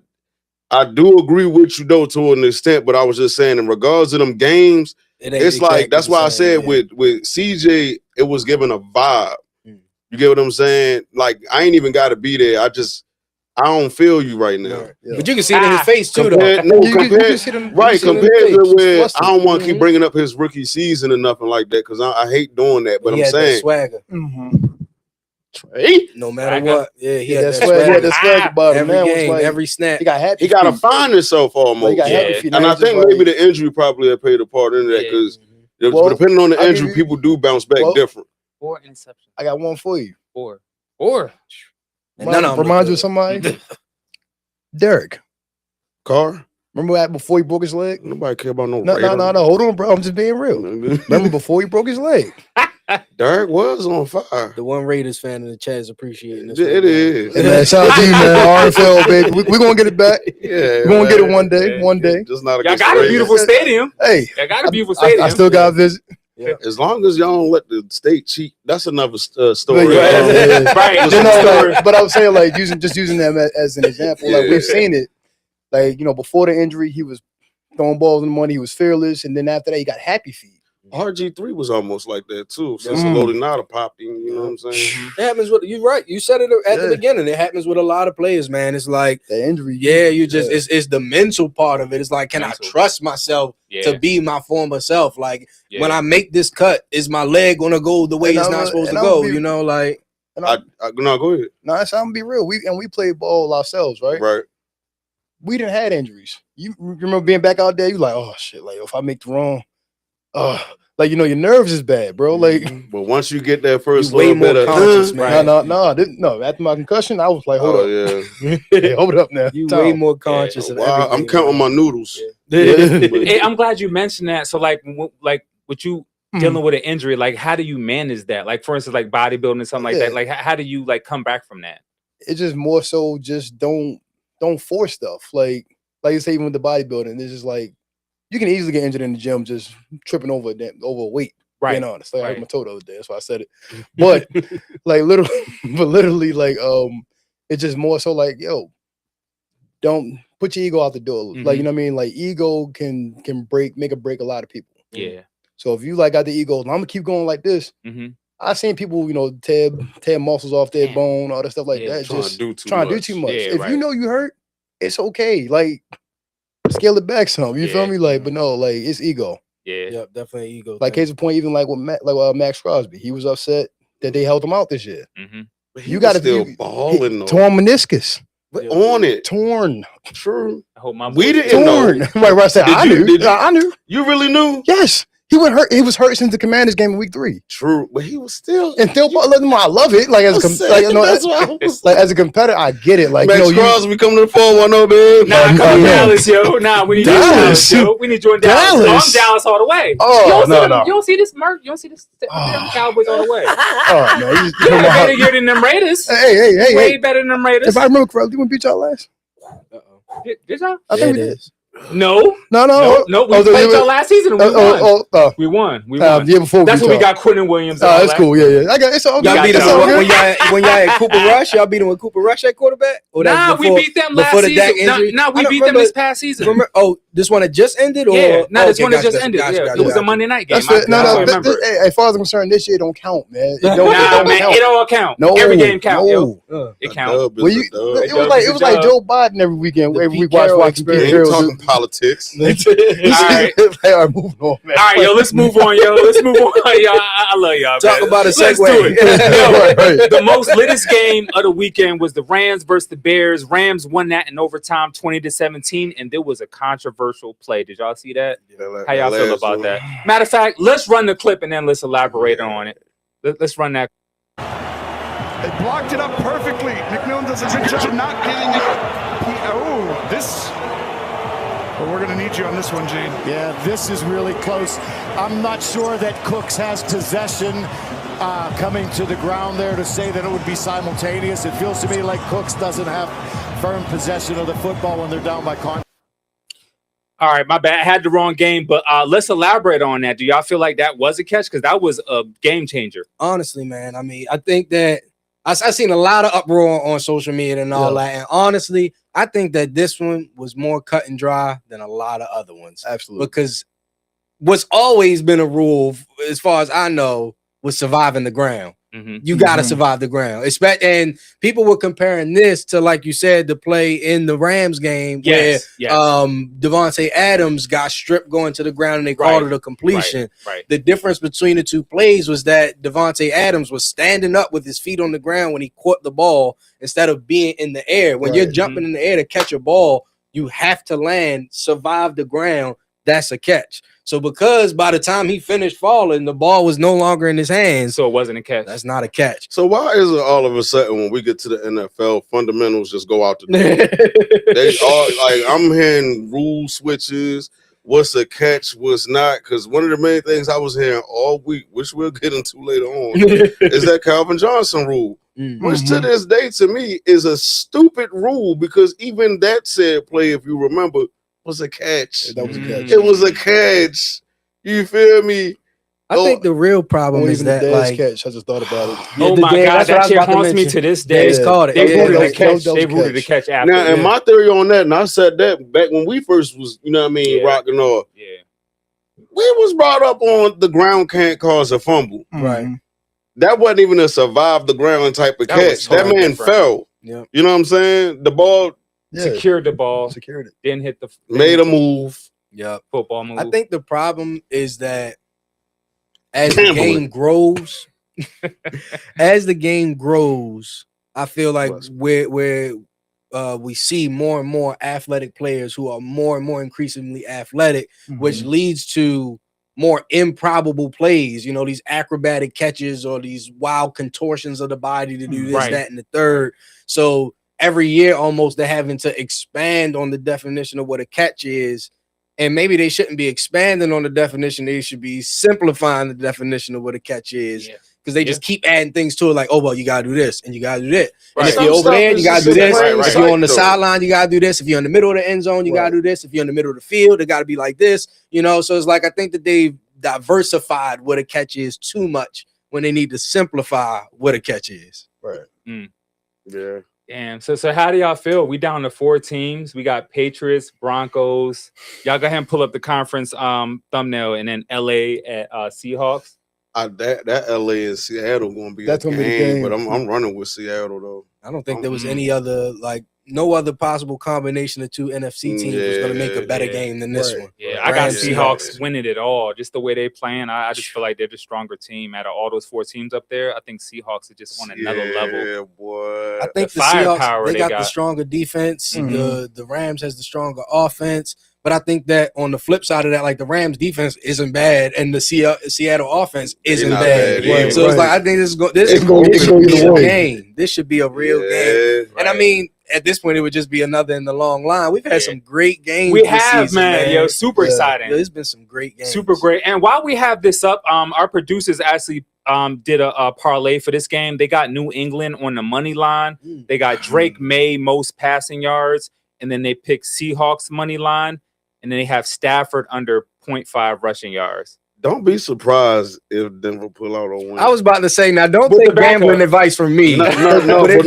C: do agree with you though to an extent, but I was just saying in regards to them games, it's like that's why I said with CJ, it was giving a vibe. You get what I'm saying? Like I ain't even got to be there. I don't feel you right now.
G: Yeah. But you can see it in his face too, though.
C: Compared to where I don't want to keep bringing up his rookie season or nothing like that because I hate doing that. But I'm saying,
G: swagger.
C: Trey,
G: no matter what, he had that
F: swagger. He had that swagger about him.
G: Every game, every snap.
F: He got happy.
C: He got to find himself almost. And I think maybe the injury probably had played a part in that because depending on the injury, people do bounce back different.
A: 4 interceptions.
F: I got one for you.
A: 4.
F: Remind you of somebody? Derek
C: Carr.
F: Remember that before he broke his leg?
C: Nobody care about no.
F: No. Hold on, bro. I'm just being real. Remember before he broke his leg?
C: Derek was on fire.
G: The one Raiders fan in the chat is appreciating this.
C: It is.
F: Hey, man, shout out to you, man. RFL, baby. We're going to get it back.
C: Yeah,
F: we're going to get it
C: man.
F: one day. One day.
C: Just not
A: Y'all got a beautiful stadium.
F: Hey,
A: Y'all got a beautiful stadium.
F: I still got to visit.
G: Yeah.
C: As long as y'all don't let the state cheat, that's another story.
A: Right.
F: You know, like, but I was saying, like, using them as an example. Like, we've seen it. Like, you know, before the injury, he was throwing balls in the money. He was fearless. And then after that, he got happy feet.
C: RG3 was almost like that too. Since Loadinata popped in, you know what I'm saying?
G: It happens with you're right. You said it at the beginning. It happens with a lot of players, man. It's like
F: the injury.
G: Yeah, you just it's the mental part of it. It's like, can I trust myself to be my former self? Like when I make this cut, is my leg gonna go the way it's not supposed to go? You know, like
C: no, go ahead.
F: No, I'm gonna be real. We played ball ourselves, right?
C: Right.
F: We didn't have injuries. You remember being back out there? You like, oh shit, like if I make the wrong, like you know your nerves is bad, bro. Like,
C: but once you get that first
G: way more conscious, man.
F: No. After my concussion, I was like, hold up,
C: yeah,
F: hey, hold up now.
G: You way more conscious. Of everything,
C: I'm counting my noodles.
A: Hey, I'm glad you mentioned that. So, like with you dealing with an injury, like how do you manage that? Like, for instance, like bodybuilding and something like that. Like, how do you like come back from that?
F: It's just more so just don't force stuff. Like you say, even with the bodybuilding, it's just like you can easily get injured in the gym just tripping over a weight.
A: Right.
F: Being honest, like I hurt my toe the other day. That's why I said it. But like literally, like it's just more so like, yo, don't put your ego out the door. Like, you know what I mean? Like ego can make or break a lot of people.
A: Yeah.
F: So if you like got the ego, I'm gonna keep going like this. I've seen people, you know, tear muscles off their bone, all that stuff like that. Just trying to do too much.
A: Yeah,
F: if you know you hurt, it's okay. Like scale it back some. You feel me? Like, but no, like it's ego.
A: Yeah.
G: Yep, definitely ego.
F: Like case in point, even like with Max Crosby, he was upset that they held him out this year.
C: You got to still balling though.
F: Torn meniscus.
C: On it.
F: Torn.
C: True.
A: I hope my
C: we didn't
F: torn.
C: know.
F: Right, I said, I knew. I knew.
C: You really knew?
F: Yes. He was hurt since the Commanders game in week 3.
C: True, but he was still
F: I love it. Like as a competitor, I get it. Like
C: Max Crosby coming to the 410, man.
A: Nah, come to Dallas, yo. Nah, we need Dallas, yo. We need you in Dallas. I'm Dallas all the way.
F: Oh,
A: no. You don't see this Merc? You don't see this Cowboys all the way?
F: Oh man,
A: you got a better year than them Raiders.
F: Hey,
A: way better than them Raiders.
F: If I remember correctly, we beat y'all last.
A: Did y'all?
F: I think we did.
A: No. We played y'all last season. And we won. We won.
F: Year before.
A: That's when we got Quentin Williams.
F: That's cool. Yeah. I got it's all
G: y'all beat them when y'all at Cooper Rush. Y'all beat them with Cooper Rush at quarterback.
A: Nah, we beat them last season. Nah, we beat them this past season.
G: Remember? This one that just ended. Or
A: this one that just ended. Yeah, it was a Monday night game.
F: No. As far as I'm concerned, this year don't count, man.
A: It all count.
F: No,
A: every game count. It counts.
F: It was like Joe Biden every weekend. Every week watching
C: talking politics.
A: All right.
F: All right, moving on, man.
A: All right, yo, let's move on, yo. I love y'all.
G: Talk about a segue.
A: Let's do it. The most littest game of the weekend was the Rams versus the Bears. Rams won that in overtime, 20-17, and there was a controversial play. Did y'all see that? How y'all feel about that? Matter of fact, let's run the clip and then let's elaborate on it. Let's run that.
N: They blocked it up perfectly. McMillan does a good job of not getting it. This. Well, we're going to need you on this one, Gene.
O: Yeah, this is really close. I'm not sure that Cooks has possession coming to the ground there to say that it would be simultaneous. It feels to me like Cooks doesn't have firm possession of the football when they're down by contact.
A: All right, my bad. I had the wrong game, but let's elaborate on that. Do y'all feel like that was a catch? Because that was a game changer.
G: Honestly, man, I mean, I think that I've seen a lot of uproar on social media and all that. And honestly, I think that this one was more cut and dry than a lot of other ones.
F: Absolutely.
G: Because what's always been a rule, as far as I know, was surviving the ground. You got to survive the ground. And people were comparing this to, like you said, the play in the Rams game where Devontae Adams got stripped going to the ground and they called it a completion.
A: Right.
G: The difference between the two plays was that Devontae Adams was standing up with his feet on the ground when he caught the ball instead of being in the air. When you're jumping in the air to catch a ball, you have to land, survive the ground. That's a catch. So because by the time he finished falling, the ball was no longer in his hands.
A: So it wasn't a catch.
G: That's not a catch.
C: So why is it all of a sudden when we get to the NFL, fundamentals just go out the door? They all like I'm hearing rule switches, what's a catch, what's not. Because one of the main things I was hearing all week, which we'll get into later on, is that Calvin Johnson rule. Which to this day, to me, is a stupid rule because even that said play, if you remember, was a catch.
F: That was a catch.
C: It was a catch. You feel me?
G: I think the real problem is that, like,
F: catch. I just thought about it.
A: Oh my God, that shit haunts me to this day.
G: They called it.
A: They
G: Yeah,
A: rooted
G: that
A: the
G: was-
A: catch.
G: that was
A: They rooted the catch after.
C: Now, and my theory on that, and I said that back when we first was, you know what I mean, rocking off.
A: Yeah.
C: We was brought up on the ground can't cause a fumble.
G: Right.
C: That wasn't even a survive the ground type of
A: That was
C: catch. That
A: totally
C: man
A: different.
C: fell.
G: Yep.
C: You know what I'm saying? The ball
A: Secured the ball.
F: Secured it.
A: Didn't hit the.
C: made a move.
G: Yep.
A: Football move.
G: I think the problem is that as the
C: Gambling.
G: game grows, I feel like we see more and more athletic players who are more and more increasingly athletic, which leads to more improbable plays, you know, these acrobatic catches or these wild contortions of the body to do this,
A: Right.
G: that, and the third. So every year almost they're having to expand on the definition of what a catch is. And maybe they shouldn't be expanding on the definition. They should be simplifying the definition of what a catch is. Because they just keep adding things to it, like, oh, well, you gotta do this and you gotta do that. And if
C: Some
G: you're over
C: stuff
G: there,
C: is
G: you gotta
C: just
G: do this.
C: plain
G: If you're on the
C: sight, though.
G: sideline, you gotta do this. If you're in the middle of the end zone, you gotta do this. If you're in the middle of the field, it gotta be like this. You know, so it's like I think that they've diversified what a catch is too much when they need to simplify what a catch is.
F: Right.
C: Yeah.
A: Damn. So how do y'all feel? We down to 4 teams. We got Patriots, Broncos. Y'all go ahead and pull up the conference thumbnail, and then LA at Seahawks.
C: That LA and Seattle gonna be
F: That's
C: a
F: gonna be the
C: game,
F: game.
C: but I'm running with Seattle though.
G: I don't think there was any other, like, no other possible combination of two NFC teams was going to make a better game than this one.
A: Yeah, I got
G: Rams,
A: Seahawks winning it all. Just the way they playing, I just feel like they're the stronger team out of all those 4 teams up there. I think Seahawks are just on another level.
C: Yeah, boy.
G: I think
A: The
G: the Seahawks,
A: firepower
G: they
A: they
G: got
A: got.
G: the stronger defense. The Rams has the stronger offense. But I think that on the flip side of that, like, the Rams defense isn't bad and the Seattle offense isn't
C: not
G: bad.
C: bad either.
G: So it's like, I think this should be a game. This should be a real game. And I mean, at this point, it would just be another in the long line. We've had some great games.
A: We
G: this
A: have,
G: season,
A: man. Yo, super exciting.
G: There's been some great games.
A: Super great. And while we have this up, our producers actually did a parlay for this game. They got New England on the money line. They got Drake May most passing yards, and then they picked Seahawks money line, and then they have Stafford under 0.5 rushing yards.
C: Don't be surprised if Denver pull out a win.
G: I was about to say, now don't
A: With
G: take
A: the backup.
G: gambling advice from me.
C: No,
G: but if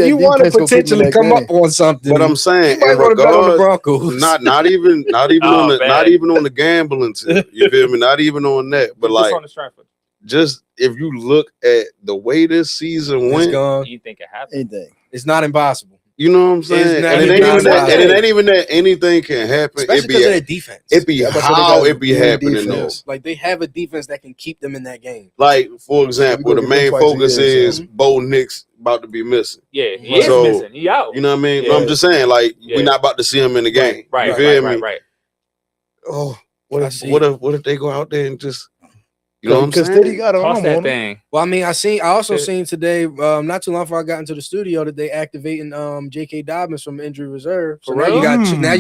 G: you want to
F: defense will keep them
G: potentially
F: that
G: come
F: game.
G: up on something,
C: But I'm saying,
G: you might
C: in
G: want to bet on the
C: regards,
G: Broncos.
C: not even
A: Oh, bad.
C: not even on the gambling tip. You feel me? Not even on that. But
A: Just
C: like,
A: on the Stratford.
C: just if you look at the way this season
G: It's
C: went,
G: gone.
A: Anything can happen.
F: Anything.
G: It's not impossible.
C: you know what I'm saying?
G: It's not
C: And it ain't even that.
G: impossible.
C: And it ain't even that anything can happen.
G: Especially
C: It
G: because of their
C: be
G: defense.
C: it be
F: Yeah, that's what they
C: how
F: got,
C: it be
F: good
C: happening though.
F: defense.
G: Like, they have a defense that can keep them in that game.
C: Like, for example,
F: We
C: the
F: go get
C: main
F: them twice a
C: focus
F: year,
C: is
F: so.
C: Bo Nix about to be missing.
A: Yeah, he is
C: So,
A: missing. He out.
C: You know what I mean?
A: Yeah.
C: I'm just saying, like,
A: Yeah.
C: we're not about to see him in the game.
A: Right,
C: You
A: right,
C: feel
A: right,
C: me?
A: right.
C: Oh,
G: I
C: what if
G: see.
C: what if they go out there and just, you know what I'm
F: Because
C: saying?
F: Steady got an
A: Toss
F: arm
A: that
F: on him.
A: thing.
G: Well, I mean, I also
A: Yeah.
G: seen today, not too long before I got into the studio, that they activating J.K. Dobbins from injury reserve. So
A: For
G: now
A: real?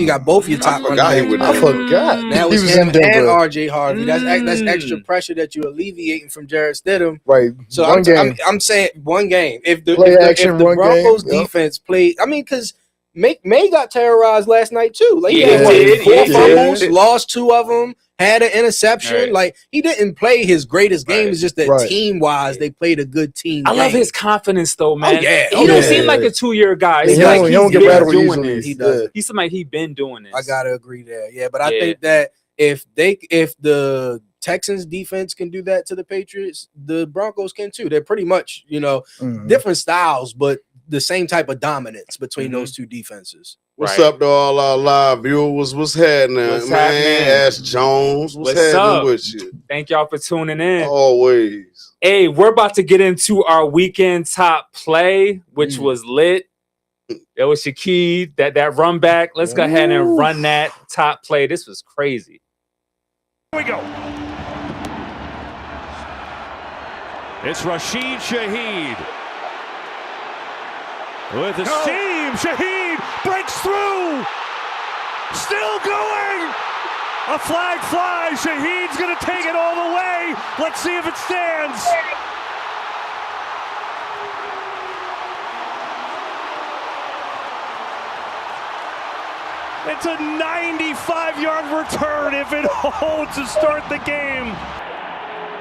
G: you got both your top
C: forgot he
G: running
C: was
G: backs.
F: I forgot.
G: Now
F: He
G: it's
F: was
G: him
F: in Denver.
G: and R.J. Harvey. That's
A: Mm.
G: extra pressure that you're alleviating from Jarrett Stidham.
F: Right.
G: So
F: One game.
G: I'm saying one game. If the
F: Play
G: if the,
F: action,
G: if the
F: one
G: Broncos
F: game. Yep.
G: defense played, I mean, because May got terrorized last night too. Like, he
A: Yeah,
G: had what,
A: he did.
G: 4
A: Yeah, he
G: fumbles,
A: did.
G: lost 2 of them, had an interception.
A: Right.
G: Like, he didn't play his greatest game.
A: Right.
G: It's just that
F: Right.
G: team wise, they played a good team.
A: I love
G: game.
A: his confidence though, man.
G: yeah.
A: He
G: Oh,
A: don't
G: yeah.
A: seem like a 2-year guy.
F: Yeah,
A: He's
F: he
A: like
F: don't- he don't
A: he's
F: get
A: been
F: rattled
A: doing
F: easily.
A: this.
G: He doesn't.
A: He seems like he been doing this.
G: I gotta agree there. Yeah, but I
A: Yeah.
G: think that if the Texans defense can do that to the Patriots, the Broncos can too. They're pretty much,
F: Mhm.
G: different styles, but the same type of dominance between those two defenses.
C: What's
A: Right.
C: up to all our live viewers? What's happening,
A: What's
C: man?
A: happening?
C: Ask Jones. What's
A: What's
C: happening
A: up?
C: with you?
A: Thank y'all for tuning in.
C: Always.
A: Hey, we're about to get into our weekend top play, which was lit. That was Shaquille, that run back. Let's go ahead and run that top play. This was crazy.
N: Here we go. It's Rashid Shaheed. With the seam, Shaheed breaks through. Still going.
P: A flag flies. Shahid's going to take it all the way. Let's see if it stands. It's a 95-yard return if it holds to start the game.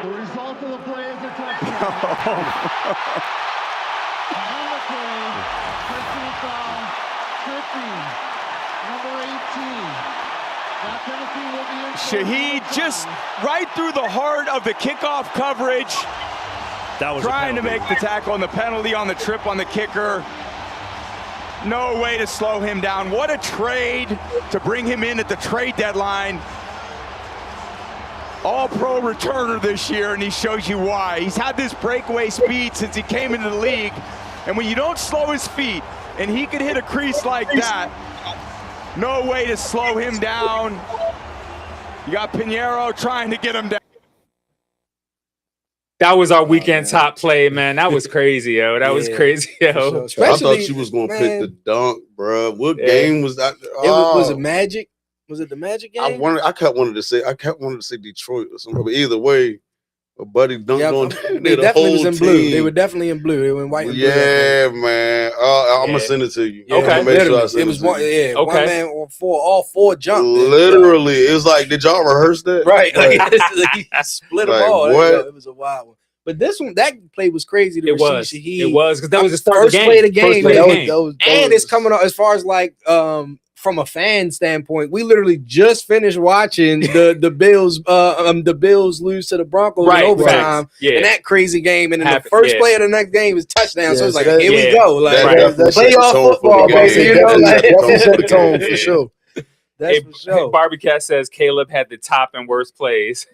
Q: The result of the play is a touchdown. On the play, personal foul, tripping, number 18. That penalty will be
R: Shaheed just right through the heart of the kickoff coverage.
P: That was
R: trying to make the tackle on the penalty on the trip on the kicker. No way to slow him down. What a trade to bring him in at the trade deadline. All-pro returner this year, and he shows you why. He's had this breakaway speed since he came into the league, and when you don't slow his feet, and he could hit a crease like that, no way to slow him down. You got Pinheiro trying to get him down.
A: That was our weekend top play, man. That was crazy, yo. That was crazy, yo.
C: I thought she was gonna pick the dunk, bro. What game was that?
G: Was it Magic? Was it the Magic game?
C: I kept wanting to say Detroit or something. But either way, a buddy dunked on
G: They
C: the
G: definitely
C: whole
G: was in blue.
C: team.
G: They were definitely in blue. They were in white and blue.
C: Yeah, man. I'm gonna send it to you.
G: Yeah,
C: I'm gonna make sure I send
G: it was
C: to
G: one.
C: you.
G: Yeah, one man on all four jumped.
C: Literally, it's like, did y'all rehearse that?
G: Right, like he split them
C: Like,
G: all.
C: what?
G: It was a wild one. But this one, that play was crazy.
A: It was because that was the start
G: first
A: of the game.
G: play of the game.
A: First play of the game.
G: And it's coming up as far as like from a fan standpoint. We literally just finished watching the Bills lose to the Broncos in overtime.
A: Facts. Yeah.
G: In that crazy game, and then the first play of the next game is touchdown. So it's like, here we go, like playoff football, baby. You know, like
F: set the tone for sure.
G: That's for sure.
A: Barbie Cat says Caleb had the top and worst plays.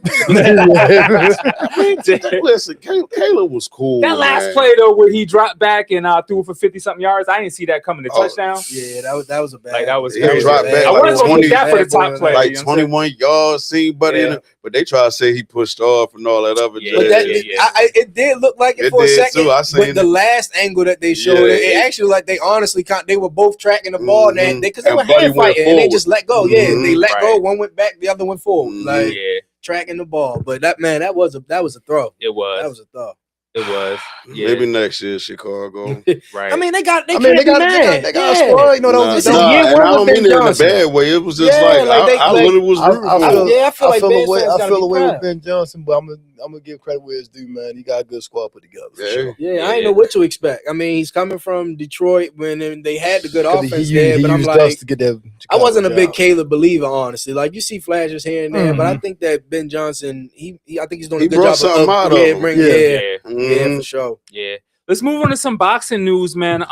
C: Listen, Caleb was cool.
A: That last
C: man.
A: play though, where he dropped back and threw it for 50-something yards, I didn't see that coming to touchdown.
G: Yeah, that was a bad.
A: Like that was
C: He
A: crazy.
C: dropped back
A: I
C: like
A: wanted to
C: 20
A: pick that for the top play.
C: Like
A: you know what I'm
C: 21 yards, seen buddy in it, but they try to say he pushed off and all that other jazz.
G: But it did look like it for a
C: did,
G: second.
C: too. I
G: But
C: seen
G: the
C: it.
G: last angle that they showed,
C: Yeah.
G: it actually like they honestly they were both tracking the ball, and because they
C: And
G: were
C: Buddy
G: hand
C: went
G: fighting, and they
C: forward.
G: just let go. Yeah, they let
A: Right.
G: go. One went back, the other went forward, like
A: Yeah,
G: tracking the ball. But that was a throw.
A: it was.
G: That was a throw.
A: It was. Yeah.
C: Maybe next year, Chicago.
A: Right.
G: I mean, they got
F: I mean, they got a squad. You know,
G: This is
C: Nah,
G: year
C: and
G: one
C: I don't
G: with
C: mean
G: Ben
C: it in a
G: Johnson.
C: bad way. It was just
G: Yeah,
C: like,
G: like they-
C: I
G: like-
C: literally was rooting for him.
G: I feel like Ben
F: away.
G: fans
F: I
G: gotta
F: feel
G: be
F: away
G: proud.
F: with Ben Johnson, but I'm gonna give credit where it's due, man. He got a good squad put together. For sure.
G: Yeah, I didn't know what to expect. I mean, he's coming from Detroit when they had the good
F: 'Cause
G: offense
F: he
G: there, but I'm
F: used
G: like,
F: us to get that.
G: I wasn't a big
F: job.
G: Caleb believer, honestly. Like you see flashes here and there, but I think that Ben Johnson, I think he's doing a
C: He
G: good
C: brought
G: job
C: something out of him.
G: yeah, for sure.
A: Yeah. Let's move on to some boxing news, man.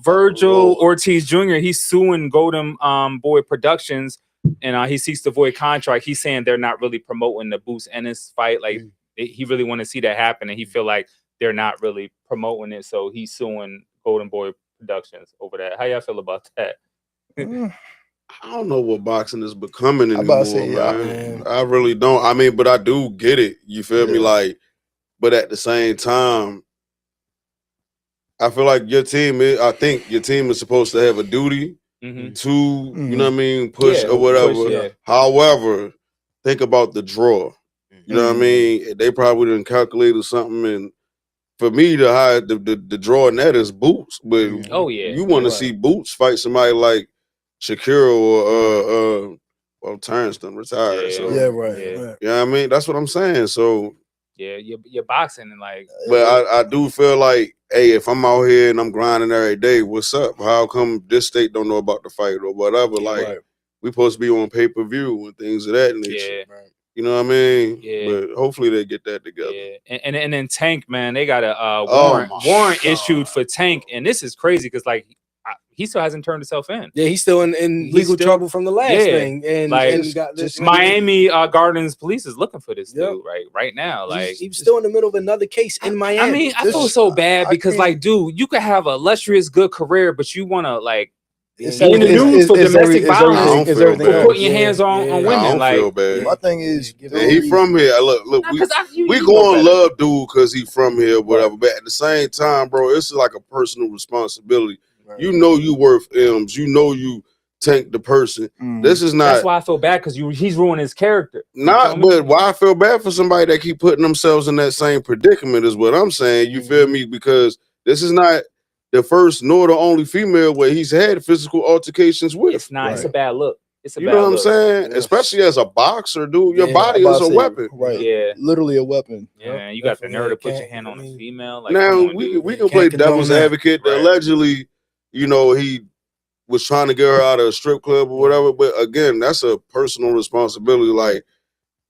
A: Virgil Ortiz Jr. He's suing Golden Boy Productions, and he seeks to void contract. He's saying they're not really promoting the Boots Ennis fight. Like he really want to see that happen, and he feel like they're not really promoting it. So he's suing Golden Boy Productions over that. How y'all feel about that?
C: I don't know what boxing is becoming
F: I'm
C: anymore,
F: about to say,
C: man. I really don't. I mean, but I do get it. You feel me? Like, but at the same time, I feel like I think your team is supposed to have a duty to, you know what I mean, push or whatever.
A: push, yeah.
C: However, think about the draw. You know what I mean? They probably didn't calculate or something. And for me, the draw in that is Boots. But
A: Oh, yeah.
C: you want to see Boots fight somebody like Shakira or Terrence done retired. So,
F: Yeah, right.
A: Yeah.
F: right.
C: you know what I mean? That's what I'm saying. So,
A: Yeah, you're boxing and like.
C: but I do feel like, hey, if I'm out here and I'm grinding every day, what's up? How come this state don't know about the fight or whatever? Like, we supposed to be on pay-per-view and things of that nature.
A: Yeah.
C: You know what I mean?
A: Yeah.
C: But hopefully they get that together.
A: Yeah, and then Tank, man, they got a
C: Oh,
A: warrant
C: my
A: warrant issued for Tank, and this is crazy because like he still hasn't turned himself in.
G: Yeah, he's still in
A: He's
G: legal
A: still-
G: trouble from the last thing, and
A: like
G: and got this
A: Miami Gardens police is looking for this dude right now. Like
G: he's still in the middle of another case in Miami.
A: I mean, I feel so bad because like, dude, you could have a illustrious good career, but you want to like. Be in the news for domestic violence, for putting your hands on women.
C: I don't
A: like,
C: feel bad.
F: My thing is,
C: And he from here. Look, we
A: you
C: going love dude because he from here, whatever. But at the same time, bro, it's like a personal responsibility. You know you worth M's. You know you Tank the person. This is not.
A: That's why I feel bad because he's ruining his character.
C: Not, but why I feel bad for somebody that keep putting themselves in that same predicament is what I'm saying. You feel me? Because this is not the first nor the only female where he's had physical altercations with.
A: It's not. It's a bad look. It's a
C: You
A: bad
C: know what I'm
A: look.
C: saying? Especially as a boxer, dude. Your body
F: I'm
C: is
F: about
C: a
F: to say,
C: weapon.
F: Right.
A: Yeah.
F: Literally a weapon.
A: Yeah, man, you got the nerve to put your hand on a female. Like,
C: Now
A: come on,
C: we
A: dude.
C: can play devil's advocate. Allegedly, he was trying to get her out of a strip club or whatever. But again, that's a personal responsibility. Like,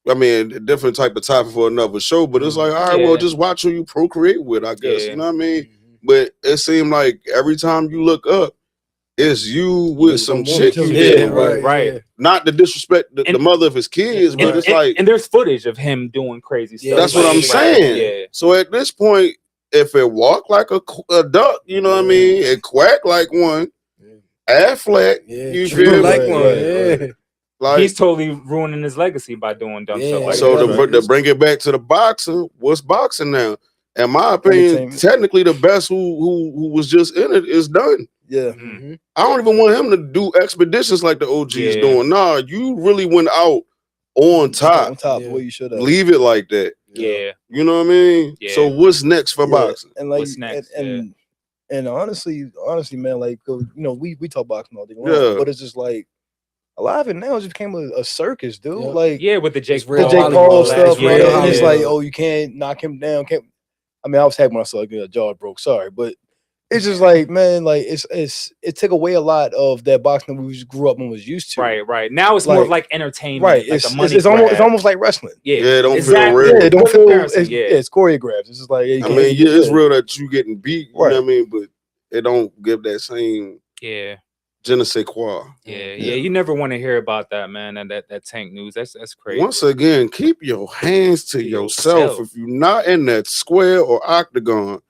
C: I mean, a different type of topic for another show. But it's like, all right, well, just watch who you procreate with, I guess. You know what I mean? But it seemed like every time you look up, it's you with some chick you did,
A: right.
C: Not to disrespect the mother of his kids, but it's like,
A: and there's footage of him doing crazy stuff.
C: that's what I'm saying.
A: Yeah.
C: So at this point, if it walk like a duck, you know what I mean? It quack like one, act flat, you feel
G: like
C: me?
G: one.
C: Like,
A: He's totally ruining his legacy by doing dumb stuff like
C: so
A: that.
C: to bring it back to the boxing, what's boxing now? In my opinion, technically the best who was just in it is done.
F: Yeah.
C: I don't even want him to do expeditions like the OG is doing. Nah, you really went out on top.
F: On top of what you should have.
C: Leave it like that.
A: Yeah.
C: You know what I mean?
A: Yeah.
C: So what's next for boxing?
F: And like,
A: What's next?
F: And honestly, man, like, we talk boxing all day long,
C: Yeah.
F: but it's just like a lot of it now just became a circus, dude. Like,
A: with the Jake
F: Paul stuff, man.
A: Yeah.
F: And it's like, oh, you can't knock him down. I mean, I was happy when I saw a jaw broke. Sorry, but it's just like, man, like it took away a lot of that boxing that we just grew up and was used to.
A: Right. Now it's more of like entertainment.
F: Right.
A: Like
F: It's almost like wrestling.
A: Yeah.
C: Yeah, it don't
A: exactly.
C: feel real.
F: Yeah, it don't feel.
A: Comparison,
F: It's choreographed. It's just like,
C: I mean, it's real that you getting beat. You know what I mean? But it don't give that same je ne sais quoi.
A: Yeah. You never want to hear about that, man. And that Tank news. That's crazy.
C: Once again, keep your hands to yourself. If you're not in that square or octagon,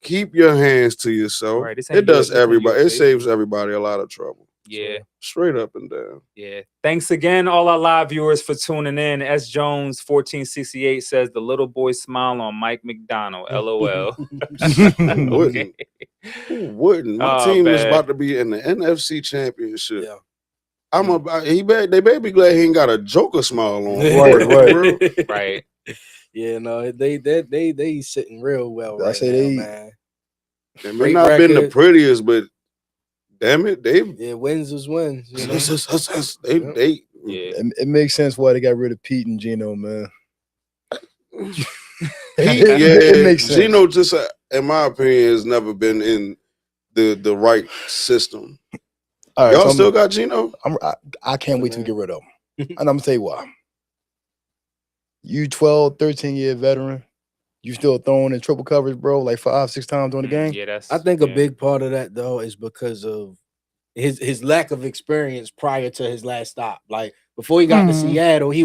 C: keep your hands to yourself.
A: Right, this ain't
C: It does
A: good for
C: everybody.
A: you,
C: It saves everybody a lot of trouble.
A: Yeah.
C: Straight up and down.
A: Yeah. Thanks again, all our live viewers, for tuning in. S. Jones 1468 says the little boy smile on Mike McDonald. LOL.
C: Wouldn't. Who wouldn't? My team is about to be in the NFC Championship. Yeah. They better be glad he ain't got a Joker smile on.
A: Right.
G: Yeah, no, they sitting real well right now, man.
C: They may not been the prettiest, but damn it, they
G: wins is wins. You know?
F: It makes sense why they got rid of Pete and Gino, man.
C: It makes sense. Gino just, in my opinion, has never been in the right system.
F: All right,
C: y'all still got Gino?
F: I can't wait to get rid of him. And I'm gonna tell you why. You 12, 13-year veteran, you still throwing in triple coverage, bro, like 5-6 times during the game.
A: Yeah,
G: I think a big part of that though is because of his lack of experience prior to his last stop. Like before he got to Seattle, he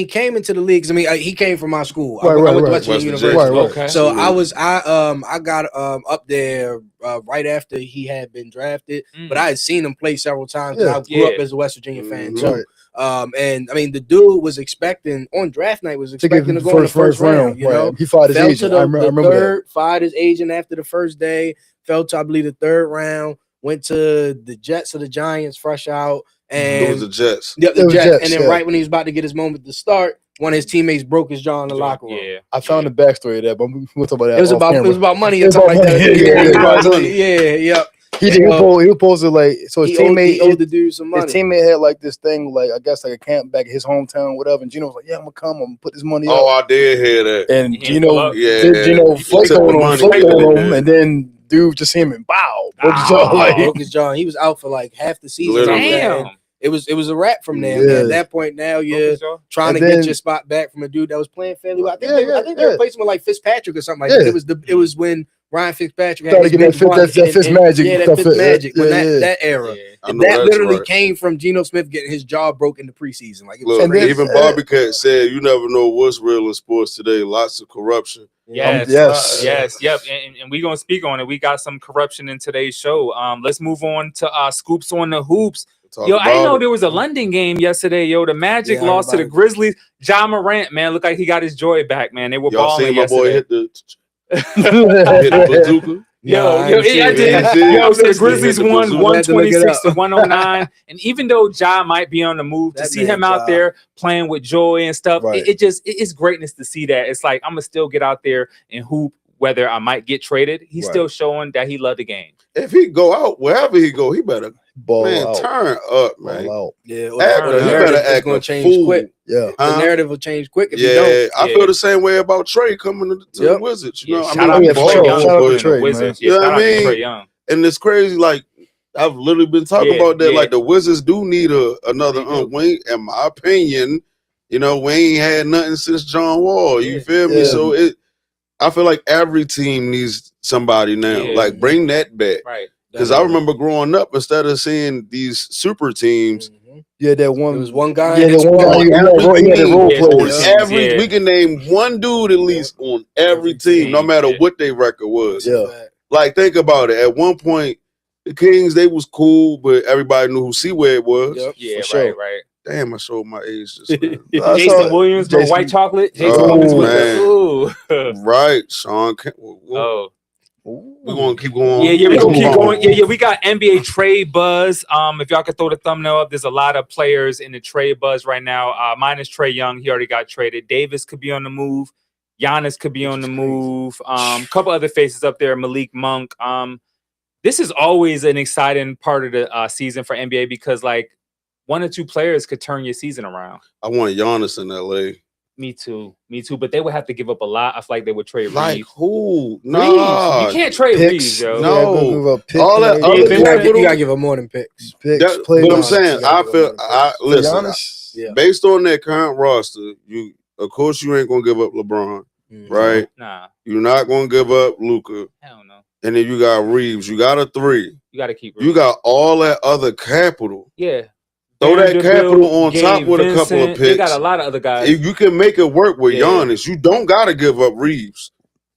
G: came into the leagues. I mean, he came from my school. I went to West Virginia University.
A: Okay.
G: So I got up there right after he had been drafted, but I had seen him play several times. I grew up as a West Virginia fan too. And I mean, the dude was expecting on draft night to go in the first round. You know,
F: he fired his agent. I remember that.
G: Fired his agent after the first day. Fell to, I believe, the third round. Went to the Jets or the Giants, fresh out, and
C: it was the Jets.
G: Yep, the Jets. And then right when he was about to get his moment to start, one of his teammates broke his jaw in the locker room.
A: Yeah,
F: I found the backstory of that, but we'll talk about that.
G: It was about money or something like that. Yeah.
F: He was supposed to like, so his teammate
G: owed the dude some money.
F: His teammate had like this thing, like I guess like a camp back at his hometown, whatever. And Gino was like, "Yeah, I'm gonna put this money up."
C: Oh, I did hear that.
F: And Gino flaked on him, and then dude just him and broke his jaw.
G: Broke his jaw. He was out for like half the season.
A: Damn.
G: It was a wrap from there.
F: Yeah.
G: At that point, now you're trying to get your spot back from a dude that was playing fairly well. I think they replaced him with like Fitzpatrick or something like that. It was when Ryan Fitzpatrick had
F: that Fitz magic.
G: Yeah, that Fitz magic. When that era.
C: Yeah.
G: And that literally came from Geno Smith getting his jaw broke in the preseason. Like, it was
C: look,
G: crazy.
C: even Bobby Cat said, "You never know what's real in sports today. Lots of corruption."
A: Yep. And we're gonna speak on it. We got some corruption in today's show. Let's move on to Scoops on the Hoops. Yo, I didn't know there was a London game yesterday. Yo, the Magic lost to the Grizzlies. Ja Morant, man, looked like he got his joy back, man. They were balling yesterday.
C: My boy hit the bazooka.
A: Yo,
G: I
A: I did. Yo, so the Grizzlies won 126 to 109. And even though Ja might be on the move, to
G: That
A: see
G: man
A: him out
G: Ja.
A: there playing with joy and stuff,
S: Right.
A: it's greatness to see that. It's like I'm gonna still get out there and hoop, whether I might get traded. He's
S: Right.
A: still showing that he loved the game.
C: If he go out, wherever he go, he better
S: Ball out.
C: turn up, man.
S: Ball out.
G: Yeah,
C: or the narrative is
G: gonna
C: a
G: change
C: fool.
G: quick.
S: Yeah.
G: The narrative will change quick if you don't.
C: Yeah, I feel the same way about Trey coming to the Wizards. You know,
A: shout
C: I
A: out
C: mean,
A: to Trae Young
C: balls,
A: for
C: but-
A: the Trey, Wizards.
C: You
A: Yeah,
C: know
A: shout
C: what I
A: out to
C: mean?
A: Trae Young.
C: And it's crazy, like I've literally been talking
A: Yeah,
C: about that.
A: yeah.
C: Like the Wizards do need another wing, in my opinion. You know, we ain't had nothing since John Wall. You feel me?
S: Yeah.
C: So I feel like every team needs somebody now.
A: Yeah.
C: Like bring that back.
A: Right.
C: Because I remember growing up, instead of seeing these super teams,
S: Yeah, that one.
G: There was one guy.
S: Yeah,
G: in
S: that
G: the
S: one
G: squad.
S: guy. He had the role players.
C: we can name one dude at least on every team, no matter what their record was.
S: Yeah.
C: Like think about it. At one point, the Kings, they was cool, but everybody knew who C-Wade was.
A: Yeah,
C: For
A: right.
C: Damn, I showed my age just now.
A: Jason Williams, the white chocolate. Jason Williams with the
C: Right, Sean. We're gonna keep going.
A: Yeah, we're gonna keep going. Yeah, we got NBA trade buzz. If y'all could throw the thumbnail up, there's a lot of players in the trade buzz right now. Mine is Trae Young. He already got traded. Davis could be on the move. Giannis could be on the move. A couple other faces up there. Malik Monk. This is always an exciting part of the season for NBA because like one or two players could turn your season around.
C: I want Giannis in LA.
A: Me too. But they would have to give up a lot. I feel like they would trade
C: Like
A: Reeves.
C: who?
A: Reeves.
C: Nah,
A: You can't trade
S: Picks.
A: Reeves, yo.
C: No.
S: All
C: that other
G: You
C: capital.
G: gotta give up more than picks.
S: Picks.
C: But I'm saying, listen.
S: Giannis?
G: Yeah.
C: Based on that current roster, of course you ain't gonna give up LeBron, right?
A: Nah.
C: You're not gonna give up Luka.
A: Hell no.
C: And then you got Reeves. You got a 3.
A: You got to keep Reeves.
C: You got all that other capital.
A: Yeah.
C: Throw that
A: Vanderbilt,
C: capital on
A: Gabe
C: top with a couple of
A: Vincent.
C: picks.
A: They got a lot of other guys.
C: You can make it work with
A: Yeah.
C: Giannis. You don't gotta give up Reeves.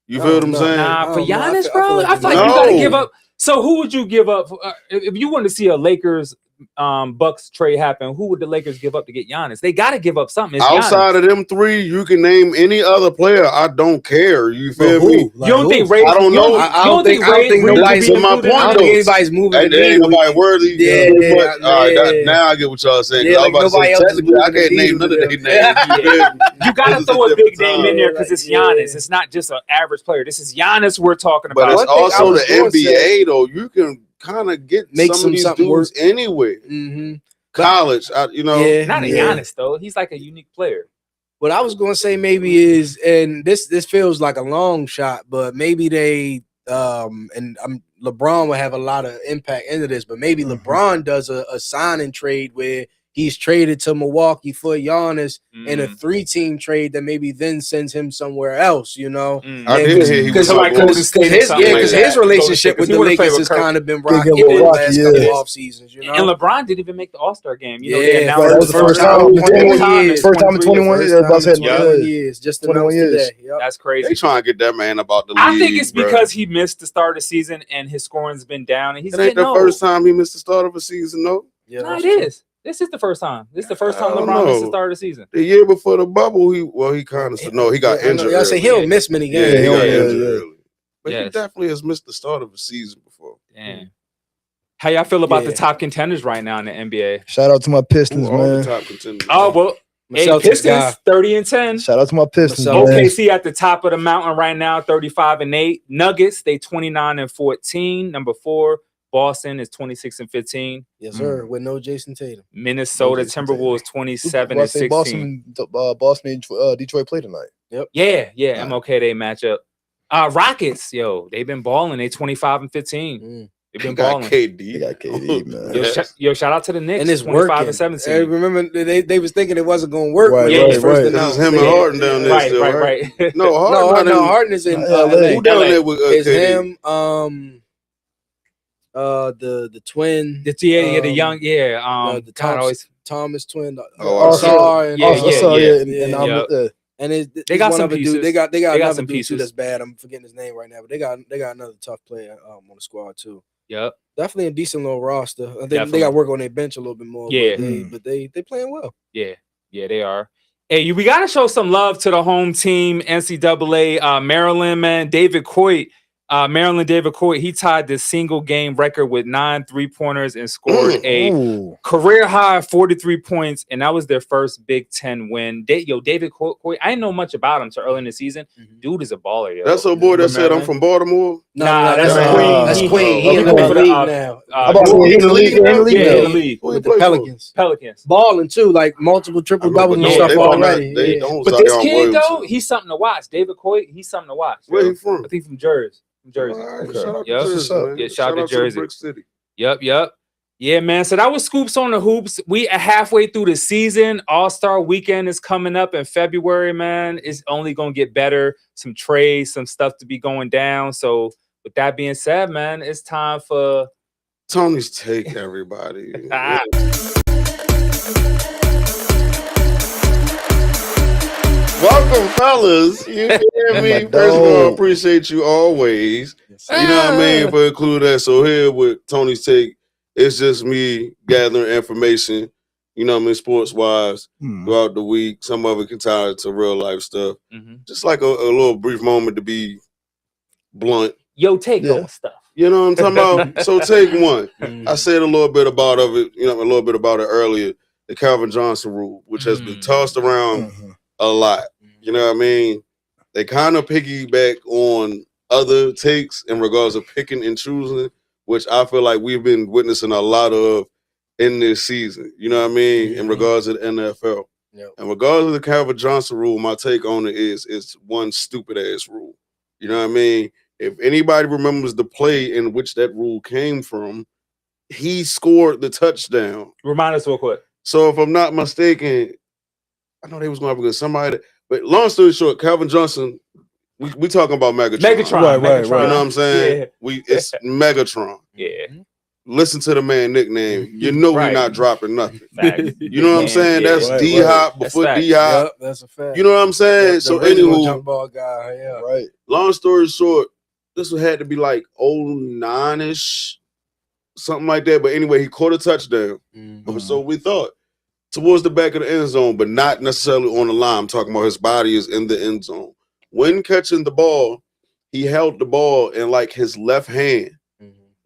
C: You feel what I'm saying?
A: Nah, for
G: No,
A: Giannis,
G: I
A: bro,
G: feel like
A: I feel like you
C: No.
A: got to give up. So who would you give up if you want to see a Lakers Bucks trade happen? Who would the Lakers give up to get Giannis? They got to give up something. It's
C: Outside
A: Giannis.
C: of them 3, you can name any other player. I don't care. You feel me?
A: You don't think Ray?
C: I don't know.
A: I don't think
C: This
A: nobody's
C: is my point,
G: I don't
C: though.
G: think anybody's moving.
C: Ain't
G: the needle.
C: nobody worthy.
G: Yeah,
C: But, all right, now I get what y'all saying. 'Cause
G: Yeah,
C: I was
G: like
C: about to say,
G: nobody else is
C: technically, I
G: moving the
C: can't name
G: needle
C: none of
G: to
C: their
G: them.
C: names. You feel me?
A: You got to
C: This is
A: throw a
C: different
A: big name in there because it's Giannis. It's not just an average player. This is Giannis we're talking
C: But
A: about.
C: it's also the NBA, though. You can kind of get
G: Make
C: some of these
G: something
C: dudes
G: work.
C: anyway.
G: Mm-hmm.
C: College, you know.
G: Yeah.
A: Not a Giannis though. He's like a unique player.
G: What I was going to say maybe is, and this feels like a long shot, but maybe they LeBron will have a lot of impact into this, but maybe LeBron does a sign and trade where he's traded to Milwaukee for Giannis in a 3-team trade that maybe then sends him somewhere else, you know?
C: I did hear he was like Golden State or something like that.
G: his relationship with the Lakers has kind of been rocky in the last couple off seasons, you know?
A: And LeBron didn't even make the All-Star game. You know,
G: Yeah,
A: now
G: that was the first time in 21 years.
S: First time in 21 years. I was about to say,
G: 21 years, just
S: 21
G: announced
S: years.
G: today. Yep.
A: That's crazy.
C: They trying to get that man about the league.
A: I think it's
C: bruh.
A: because he missed the start of the season and his scoring's been down, and he's
C: It ain't
A: getting
C: the
A: old.
C: first time he missed the start of a season, though.
G: Yeah,
A: No, it is. This is the first time. This is the first time
C: I don't
A: LeBron missed the
C: know.
A: start of the season.
C: The year before the bubble, he kind of he got injured.
G: I say he
C: early.
G: don't miss many
C: Yeah,
G: games.
C: he got
S: Yeah,
C: injured
S: yeah.
C: early. But he
A: Yes.
C: definitely has missed the start of a season before.
A: Damn. How y'all feel about
G: Yeah.
A: the top contenders right now in the NBA?
S: Shout out to my Pistons,
C: Who are the
S: man.
C: top contenders?
A: Oh, well,
G: My
A: hey,
G: Celtics
A: Pistons,
G: guy.
A: 30-10.
S: Shout out to my Pistons,
G: Myself.
S: man.
A: OKC at the top of the mountain right now, 35-8. Nuggets, they 29-14. Number 4, Boston is 26-15.
G: Yes, sir. With no Jason Tatum.
A: Minnesota
S: Jason
A: Timberwolves
S: Well, I
A: 27-16.
S: say Boston and Detroit play tonight.
A: Yeah, MLK they match up. Rockets, yo, they've been balling. They 25-15. They've been
C: They got
A: balling.
C: KD.
S: They got KD, man.
A: Yo, shout out to the Knicks.
G: And it's
A: 25-17.
G: working. Remember, they was thinking it wasn't going to work
S: Right,
G: when
A: yeah,
G: they
S: right,
G: first
S: right.
C: This is
G: announced
C: him
G: it.
C: and Harden down there
A: Right,
C: still,
A: right,
C: right?
A: right.
C: No, Harden.
G: No, Harden is in
S: LA.
G: LA.
C: Who down
A: LA.
C: there with
G: It's
C: KD?
G: him, the twin,
A: The young,
G: the
A: God, always,
G: Thomas twin,
C: Oh,
G: Ausar, and
A: yeah,
G: and
A: They got
G: one
A: some
G: other
A: pieces.
G: dude. They got
A: They got
G: another
A: some
G: dude too
A: pieces.
G: that's bad. I'm forgetting his name right now, but they got another tough player on the squad too.
A: Yep.
G: Definitely a decent little roster. I think
A: Definitely.
G: they got to work on their bench a little bit more.
A: Yeah.
G: but they playing well.
A: Yeah, they are. Hey, we got to show some love to the home team, NCAA, Maryland, man. David Coit Maryland David Coy, he tied the single game record with 9 3-pointers and scored a career high 43 points, and that was their first Big Ten win. David Coy, I didn't know much about him so early in the season. Dude is a baller, yo.
C: That's a boy that said I'm from Baltimore.
A: Nah, that's Queen.
G: That's Queen.
A: He
G: He in the league now.
A: He in the league.
G: With the Pelicans.
A: Pelicans.
G: Balling too, like multiple triple doubles and stuff already.
A: But this kid though, he's something to watch. David Coy, he's something to watch.
C: Where he from?
A: I think from Jersey.
C: Shout out to
A: Yep.
C: Jersey, man.
A: Yeah, shout out to Jersey.
C: Brick City.
A: Yep. Yeah, man. So that was Scoops on the Hoops. We are halfway through the season. All-Star Weekend is coming up in February, man. It's only going to get better. Some trades, some stuff to be going down. So with that being said, man, it's time for
C: Tony's Take, everybody. Welcome, fellas. You hear me? First of all, I appreciate you always. You know what I mean? For including that. So here with Tony's Take, it's just me gathering information, you know what I mean, sports-wise, throughout the week. Some of it can tie it to real life stuff. Just like a little brief moment to be blunt.
A: Yo, take on stuff.
C: You know what I'm talking about? So take one. I said a little bit about it earlier, the Calvin Johnson rule, which has been tossed around a lot. You know what I mean? They kind of piggyback on other takes in regards of picking and choosing, which I feel like we've been witnessing a lot of in this season. You know what I mean? In regards to the NFL. In regards to the Calvin Johnson rule, my take on it is it's one stupid ass rule. You know what I mean? If anybody remembers the play in which that rule came from, he scored the touchdown.
A: Remind us real quick.
C: So if I'm not mistaken, I know they was going to have somebody, but long story short, Calvin Johnson, we talking about Megatron.
A: Right.
C: You know what I'm saying?
A: Yeah.
C: It's Megatron.
A: Yeah.
C: Listen to the man nickname. You know we're not dropping nothing.
A: Facts.
C: You know what I'm saying? That's D-Hop before D-Hop.
G: Yep, that's a fact.
C: You know what I'm saying? So
G: original
C: anywho,
G: jump ball guy,
S: Right.
C: long story short, this had to be like 09-ish, something like that. But anyway, he caught a touchdown. So we thought. Towards the back of the end zone, but not necessarily on the line. I'm talking about his body is in the end zone. When catching the ball, he held the ball in like his left hand,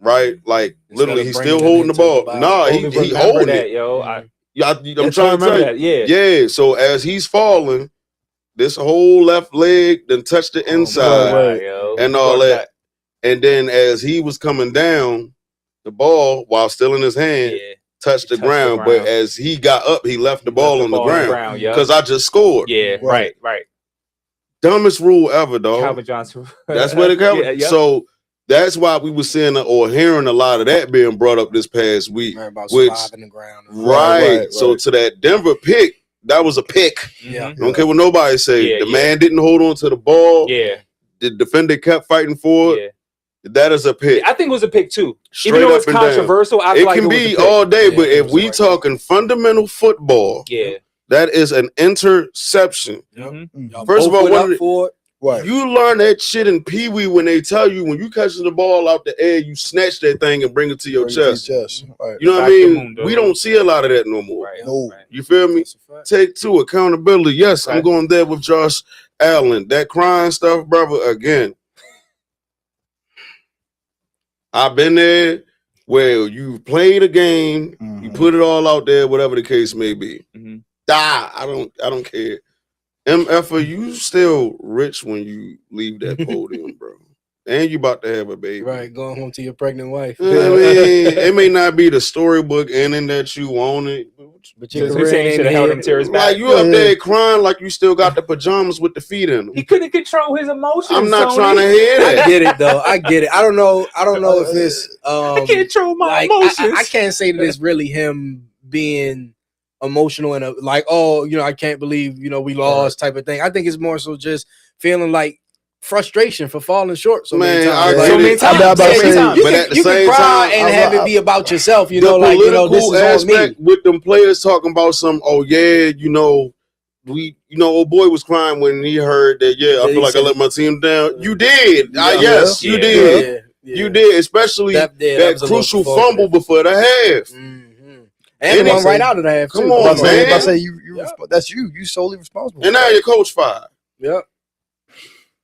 C: right? Like literally, he's still holding the ball. Nah, he holding it.
A: Yo.
C: I'm trying to tell you.
A: That. Yeah.
C: Yeah. So as he's falling, this whole left leg then touched the inside and all that. And then as he was coming down, the ball, while still in his hand, touched the ground. But as he got up, he left the ball on the ground because I just scored.
A: Yeah, right.
C: Dumbest rule ever, dog.
A: Calvin Johnson.
C: That's where the Calvin. So that's why we were seeing or hearing a lot of that being brought up this past week.
G: About
C: which,
G: surviving the ground.
C: Right. So to that Denver pick, that was a pick.
G: Yeah.
C: Don't care what nobody say. The man didn't hold on to the ball.
A: Yeah.
C: The defender kept fighting for it. That is a pick.
A: I think it was a pick too.
C: Straight
A: even though
C: up
A: it's
C: and down.
A: controversial, I feel
C: it
A: like
C: can
A: it was
C: be
A: a pick.
C: all day, but if we talking fundamental football, that is an interception. First of all, you learn that shit in Pee Wee when they tell you when you catch the ball out the air, you snatch that thing and bring it to your chest.
S: Right.
C: You know what I mean? We don't see a lot of that no more. You feel me? Take two, accountability. Yes, I'm going there with Josh Allen. That crying stuff, brother, again. I've been there where you played a game, you put it all out there, whatever the case may be. I don't care. MF, you still rich when you leave that podium, bro. And you about to have a baby.
G: Right, going home to your pregnant wife.
C: You know what I mean? It may not be the storybook ending that you want it.
G: But your career should have held him
A: tears back.
C: Like you up there crying like you still got the pajamas with the feet in them.
A: He couldn't control his emotions.
C: I'm not
A: Tony.
C: trying to hear that.
G: I get it though. I get it. I don't know if it's
A: I can't control my emotions.
G: I can't say that it's really him being emotional and like, oh, I can't believe, we lost type of thing. I think it's more so just feeling like frustration for falling short so many times. You can cry and have it be about yourself, this is on me.
C: With them players talking about some, old boy was crying when he heard that, I feel like I let my team down. You did. Yes, you did. You did, especially that crucial fumble before the half.
G: And one right out of the half.
C: Come on, man.
S: I say that's you. You solely responsible.
C: And now your coach fired.
G: Yep.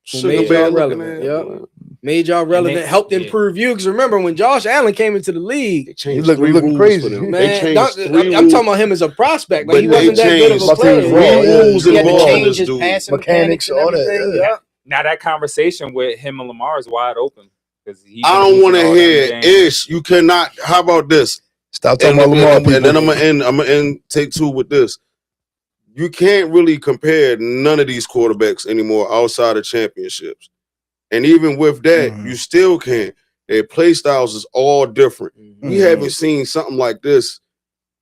C: Sugar Bear looking at.
G: Yep. Made y'all relevant, helped improve you. Because remember, when Josh Allen came into the league,
D: he looking crazy.
G: Man, I'm talking about him as a prospect. Like, he wasn't that good of a player.
D: Rules
G: He had to
D: involved in
G: change
D: this
G: his
D: dude.
G: passing mechanics and everything. Yeah.
A: Now that conversation with him and Lamar is wide open.
C: I don't want to hear ish. You cannot. How about this?
F: Stop talking about Lamar.
C: And then I'm gonna end take two with this. You can't really compare none of these quarterbacks anymore outside of championships. And even with that, you still can't. Their play styles is all different. We haven't seen something like this.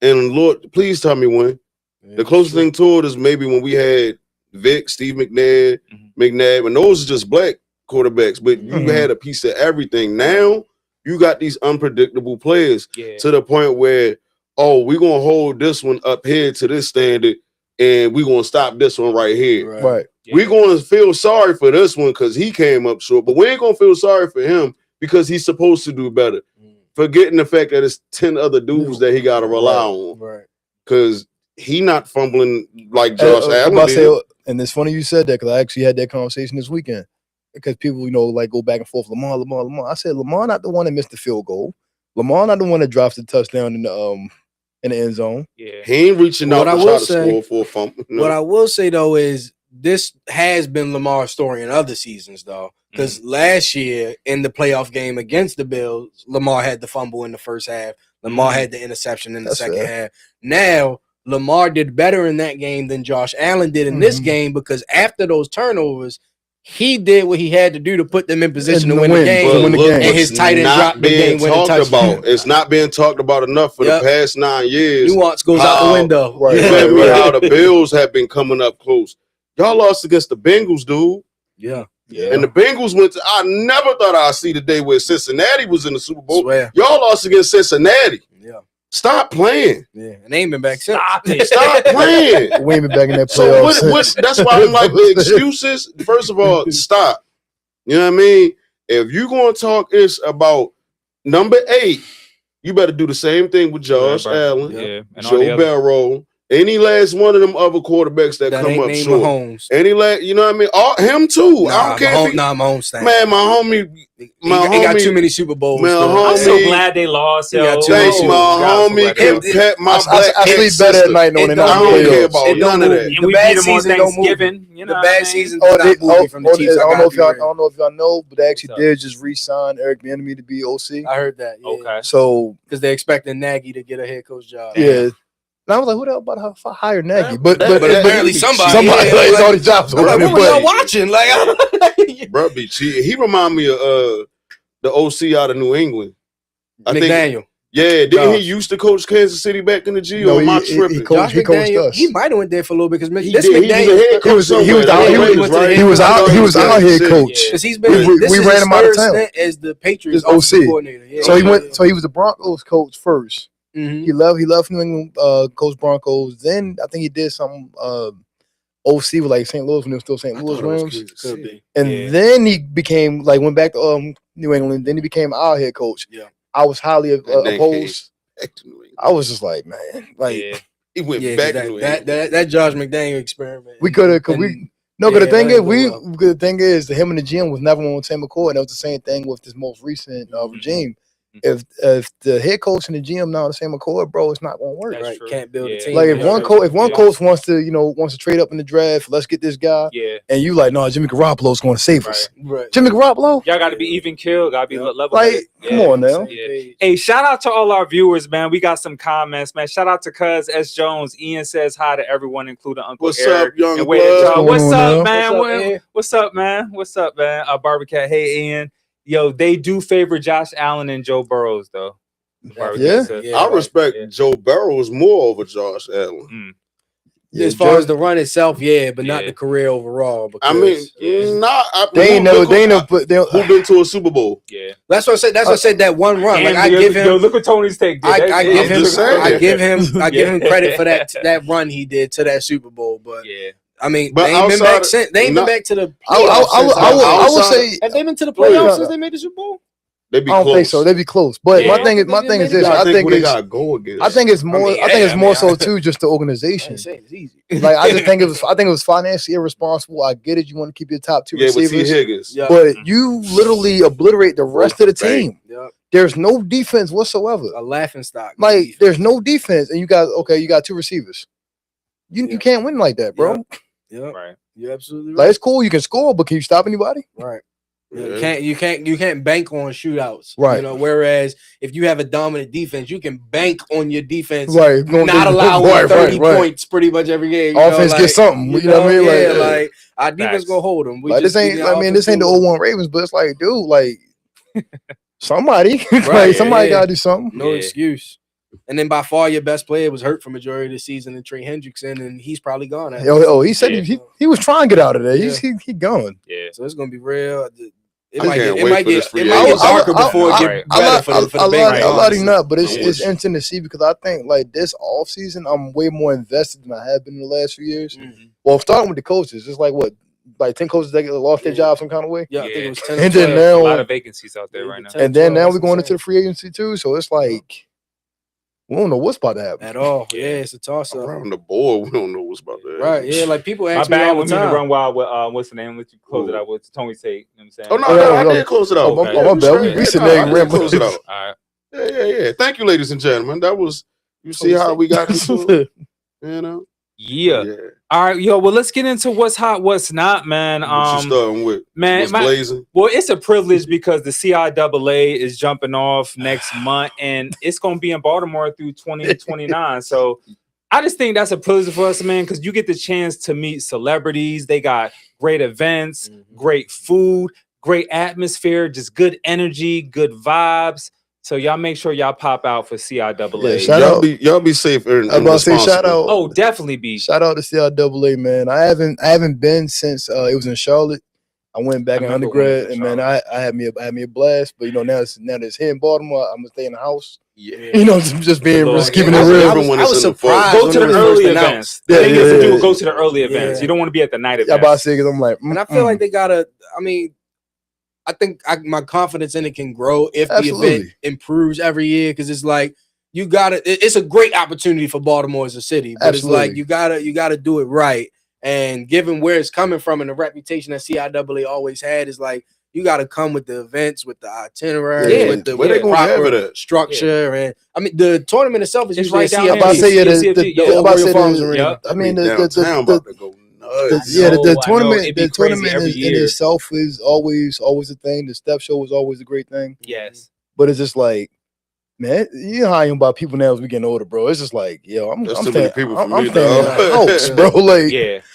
C: And Lord, please tell me when. The closest thing to it is maybe when we had Vic, Steve McNabb, and those are just black quarterbacks, but you had a piece of everything. Now you got these unpredictable players to the point where, oh, we're gonna hold this one up here to this standard, and we're gonna stop this one right here.
F: Right.
C: We're gonna feel sorry for this one because he came up short, but we ain't gonna feel sorry for him because he's supposed to do better. Forgetting the fact that it's 10 other dudes that he gotta rely on.
G: Right.
C: Because he not fumbling like Josh Allen did.
F: And it's funny you said that because I actually had that conversation this weekend. Because people, like go back and forth, Lamar. I said Lamar not the one that missed the field goal. Lamar not the one that drops the touchdown in the end zone.
C: Yeah, he ain't reaching out to try to score for a fumble. No.
G: What I will say though is this has been Lamar's story in other seasons though, because last year in the playoff game against the Bills, Lamar had the fumble in the first half. Lamar had the interception in the second half. Now Lamar did better in that game than Josh Allen did in this game because after those turnovers, he did what he had to do to put them in position to win the game. And his tight end dropped the game winning touchdown.
C: It's not being talked about enough for the past 9 years.
G: Nuance goes out the window.
C: You feel me? How the Bills have been coming up close. Y'all lost against the Bengals, dude.
G: Yeah.
C: And the Bengals went to, I never thought I'd see the day where Cincinnati was in the Super Bowl.
G: Swear.
C: Y'all lost against Cincinnati.
G: Yeah.
C: Stop playing.
G: Yeah. And they ain't been back since.
C: Stop playing.
F: We ain't been back in that
C: So
F: playoffs.
C: that's why I'm like, the excuses, first of all, stop. You know what I mean? If you're going to talk this about number 8, you better do the same thing with Josh Allen,
A: and
C: Joe Burrow, any last one of them other quarterbacks that come up short.
G: Mahomes.
C: Any last, you know what I mean? All, him too. I don't care.
G: Mahomes.
C: Man, my homie.
G: He got too many Super Bowls.
A: I'm so glad they lost. Yo.
C: Thanks, my homie. Can pet my black
F: I sleep better at night knowing
C: I don't care about none of that.
A: And we beat them on Thanksgiving. You know,
G: the bad season
F: I
G: did not move from the Chiefs.
F: don't know if y'all know, but they actually did just re-sign Eric Bieniemy to be OC.
G: I heard that. Yeah.
A: Okay.
F: So
G: because they're expecting Nagy to get a head coach job.
F: Yeah. And I was like, who the hell about to hire Nagy? But
G: apparently somebody
F: lays all these jobs over.
G: What y'all watching? Like,
C: bro, be cheating. He remind me of the OC out of New England.
G: McDaniel.
C: Yeah, didn't he used to coach Kansas City back in the G? Or am I tripping?
F: He coached us.
G: He might have went there for a little bit because
C: he was
F: our head coach.
G: Because he's been
F: we ran him out of town
G: as the Patriots
F: OC
G: coordinator. Yeah.
F: So he was the Broncos coach first. He left New England, coach Broncos. Then I think he did some OC with like St. Louis when it was still St. Louis Rams.
G: Could be.
F: And then he became went back to New England. Then he became our head coach.
G: Yeah.
F: I was highly opposed. I was just like, man,
C: he went back to
G: that Josh McDaniel experiment.
F: We could have, the thing is, him and the GM was never on the same accord, and it was the same thing with this most recent regime. If the head coach and the GM not on the same accord, bro, it's not going to work.
G: Right, can't build a team.
F: Like if one coach wants to trade up in the draft, let's get this guy.
A: Yeah.
F: And you like, no, Jimmy Garoppolo's going to save us.
G: Right.
F: Jimmy Garoppolo.
A: Y'all got to be even killed. Got to be level.
F: Come on now.
A: Yeah. Hey, shout out to all our viewers, man. We got some comments, man. Shout out to Cuz S. Jones. Ian says hi to everyone, including Uncle
C: What's
A: Eric.
C: up, young
A: blood? What's up, man?
G: What's up,
A: What's up, man? Barbercat. Hey, Ian. Yo, they do favor Josh Allen and Joe Burrows, though.
C: I respect Joe Burrows more over Josh Allen.
G: As far as the run itself, but not the career overall.
C: I mean,
F: they ain't never
C: who been to a Super Bowl.
A: Yeah,
G: that's what I said. That's what I said. That one run, like I give him.
A: Yo, look what Tony's take.
G: I give him credit for that run he did to that Super Bowl. But I mean, they ain't been back since. They ain't been back to the playoffs.
F: I would say,
G: have they been to the playoffs since they made the Super Bowl?
C: They be
F: I don't
C: close.
F: think so. They be close. But
C: Yeah.
F: my thing is this.
C: I
F: I
C: think
F: think
C: who they
F: it's
C: got to go against.
F: I think it's more. I think it's more so too just the organization.
G: It's easy.
F: Like I just think it was. I think it was financially irresponsible. I get it. You want to keep your top two
C: Yeah, with T.
F: receivers,
C: Higgins.
G: Yeah.
F: but you literally obliterate the rest of the team.
G: Yep.
F: There's no defense whatsoever.
G: A laughing stock.
F: Like there's no defense, and you got two receivers. You can't win like that, bro.
G: Yep.
A: Right.
G: You're absolutely right.
F: Like it's cool, you can score, but can you stop anybody?
G: Right. You can't bank on shootouts.
F: Right.
G: You know, whereas if you have a dominant defense, you can bank on your defense
F: Right.
G: not allowing 30 points pretty much every game. You
F: Offense
G: know,
F: get something. You know what I mean?
G: Yeah,
F: Like,
G: like our defense gonna hold them.
F: Like this ain't. I mean, this ain't the 0-1 Ravens, but it's like, dude, like somebody, like somebody gotta do something.
G: No excuse. And then by far your best player was hurt for majority of the season in Trey Hendrickson, and he's probably gone.
F: He said he was trying to get out of there. He gone.
A: Yeah.
G: So it's gonna be real. It
C: I
G: might
C: can't
G: get
C: wait for this free
G: darker before it get better for the Bengals.
F: I let him not, but it's interesting to see because I think like this offseason, I'm way more invested than I have been in the last few years. Well, starting with the coaches, it's like what, like 10 coaches that lost their job some kind of way.
G: Yeah, I think it was 10.
F: And then now
A: a lot of vacancies out there right now.
F: And then now we're going into the free agency too, so it's like we don't know what's about to happen
G: at all. Yeah, it's a toss up.
C: Around the board, we don't know what's about to happen.
G: Right? Yeah, like people
A: My
G: ask me
A: bad.
G: all the
A: We need to
G: time.
A: run wild with what's the name? Let you close it out with Tony Tate. You know what I'm saying?
C: Oh no, I did close it out.
F: Oh, my bad. We sitting there and rambling.
C: Close it out.
A: All right.
C: Yeah. Thank you, ladies and gentlemen. That was. You see how we got into it? You know.
A: Yeah. All right, yo. Well, let's get into what's hot, what's not, man.
C: What you starting with?
A: Man,
C: What's blazing?
A: Well, it's a privilege because the CIAA is jumping off next month, and it's going to be in Baltimore through 2029. So I just think that's a privilege for us, man, because you get the chance to meet celebrities. They got great events, great food, great atmosphere, just good energy, good vibes. So y'all make sure y'all pop out for CIAA.
C: Yeah, y'all be safe and
F: I'm about to say
C: responsible.
F: shout out.
A: Oh, definitely be.
F: Shout out to CIAA, man. I haven't been since it was in Charlotte. I went back in undergrad, and man, I had me a blast. But you know now it's here in Baltimore. I'm gonna stay in the house.
C: Yeah,
F: you know, just keeping it real.
G: I was surprised.
A: Go to the early events. The thing is to do, go to the early events.
G: Yeah.
A: You don't want to be at the night
F: I'm
A: events.
F: about to say because I'm like,
G: And I feel like they gotta. I mean, I think my confidence in it can grow if the
F: Absolutely.
G: event improves every year. Because it's like you gotta. It's a great opportunity for Baltimore as a city, but
F: Absolutely.
G: it's like you gotta do it right. And given where it's coming from and the reputation that CIAA always had, is like you got to come with the events, with the itinerary, with the
C: Where they gonna have it
G: proper
C: at?
G: structure, and I mean the tournament itself is
A: It's
G: usually
A: right down
G: CIAA.
A: there.
F: I'm about to say
A: Yeah,
F: I'm about to say
G: Farms
F: the-
G: Arena.
F: I mean
C: Downtown about to go nuts.
F: the
A: I know.
F: tournament
A: It'd be
F: the
A: crazy
F: tournament
A: every
F: in
A: year.
F: itself is always a thing. The step show was always a great thing.
A: Yes.
F: But it's just like, man, you know how I am about people now as we getting older, bro. It's just like, yo, I'm
C: That's
F: I'm
C: too many
F: staying,
C: people for
F: I'm
C: me,
F: staying in
C: dog.
F: the house, bro. Like,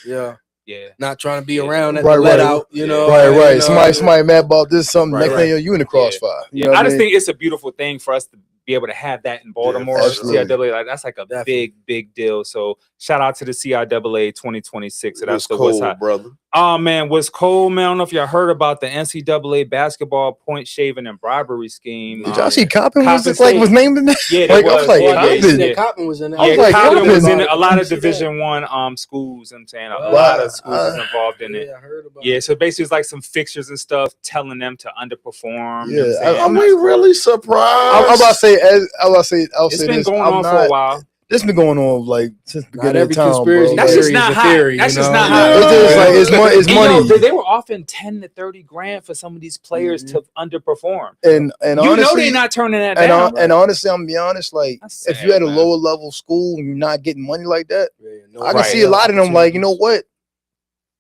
A: Yeah.
G: Yeah, not trying to be around at
F: Right,
G: the let
F: right.
G: out, you know.
F: right.
G: you know.
F: Somebody mad about this, something.
A: Right,
F: Next
A: right.
F: thing you in the crossfire. You
A: Yeah,
F: know what
A: I
F: I
A: just
F: mean?
A: think it's a beautiful thing for us to be able to have that in Baltimore.
F: absolutely.
A: CIAA, like that's like a big deal. So shout out to the CIAA 2026. So that's
C: What's
A: what's
C: cold,
A: hot.
C: brother?
A: Oh man, what's cold, man? I don't know if y'all heard about the NCAA basketball point shaving and bribery scheme.
F: Did y'all see Coppin was
A: Coppin
F: like was
A: State.
F: named in that?
A: Yeah,
F: like,
A: that
F: I was like,
A: yeah,
F: Coppin.
A: yeah.
G: Coppin was in there.
F: I was
A: Yeah,
F: like,
A: Coppin was
F: Coppin.
A: in a lot of
G: See that?
A: Division I schools. I'm saying a lot of schools is involved in it.
G: I heard about
A: Yeah, so basically it's like some fixtures and stuff telling them to underperform.
F: Yeah,
A: you know what I'm
C: Are
A: saying?
C: we really surprised?
F: I'm about to say, I'll say
A: It's
F: this.
A: been going
F: I'm
A: on
F: not,
A: for a while.
F: This been going on like since the
G: Not
F: beginning
G: every
F: of time,
G: conspiracy
F: bro.
A: That's
F: Like,
A: just not hot.
G: theory,
A: That's
G: you
A: just
G: know?
A: not hot.
F: It's just like it's
A: And, you know,
F: money.
A: they were offering 10 to 30 grand for some of these players to underperform.
F: And
A: You
F: honestly,
A: know they're not turning that
F: and,
A: down.
F: and honestly, I'm gonna be honest. Like,
A: That's
F: if
A: sad,
F: you at a
A: man.
F: lower level school and you're not getting money like that, I can
A: Right.
F: see a lot of them. Like, you know what?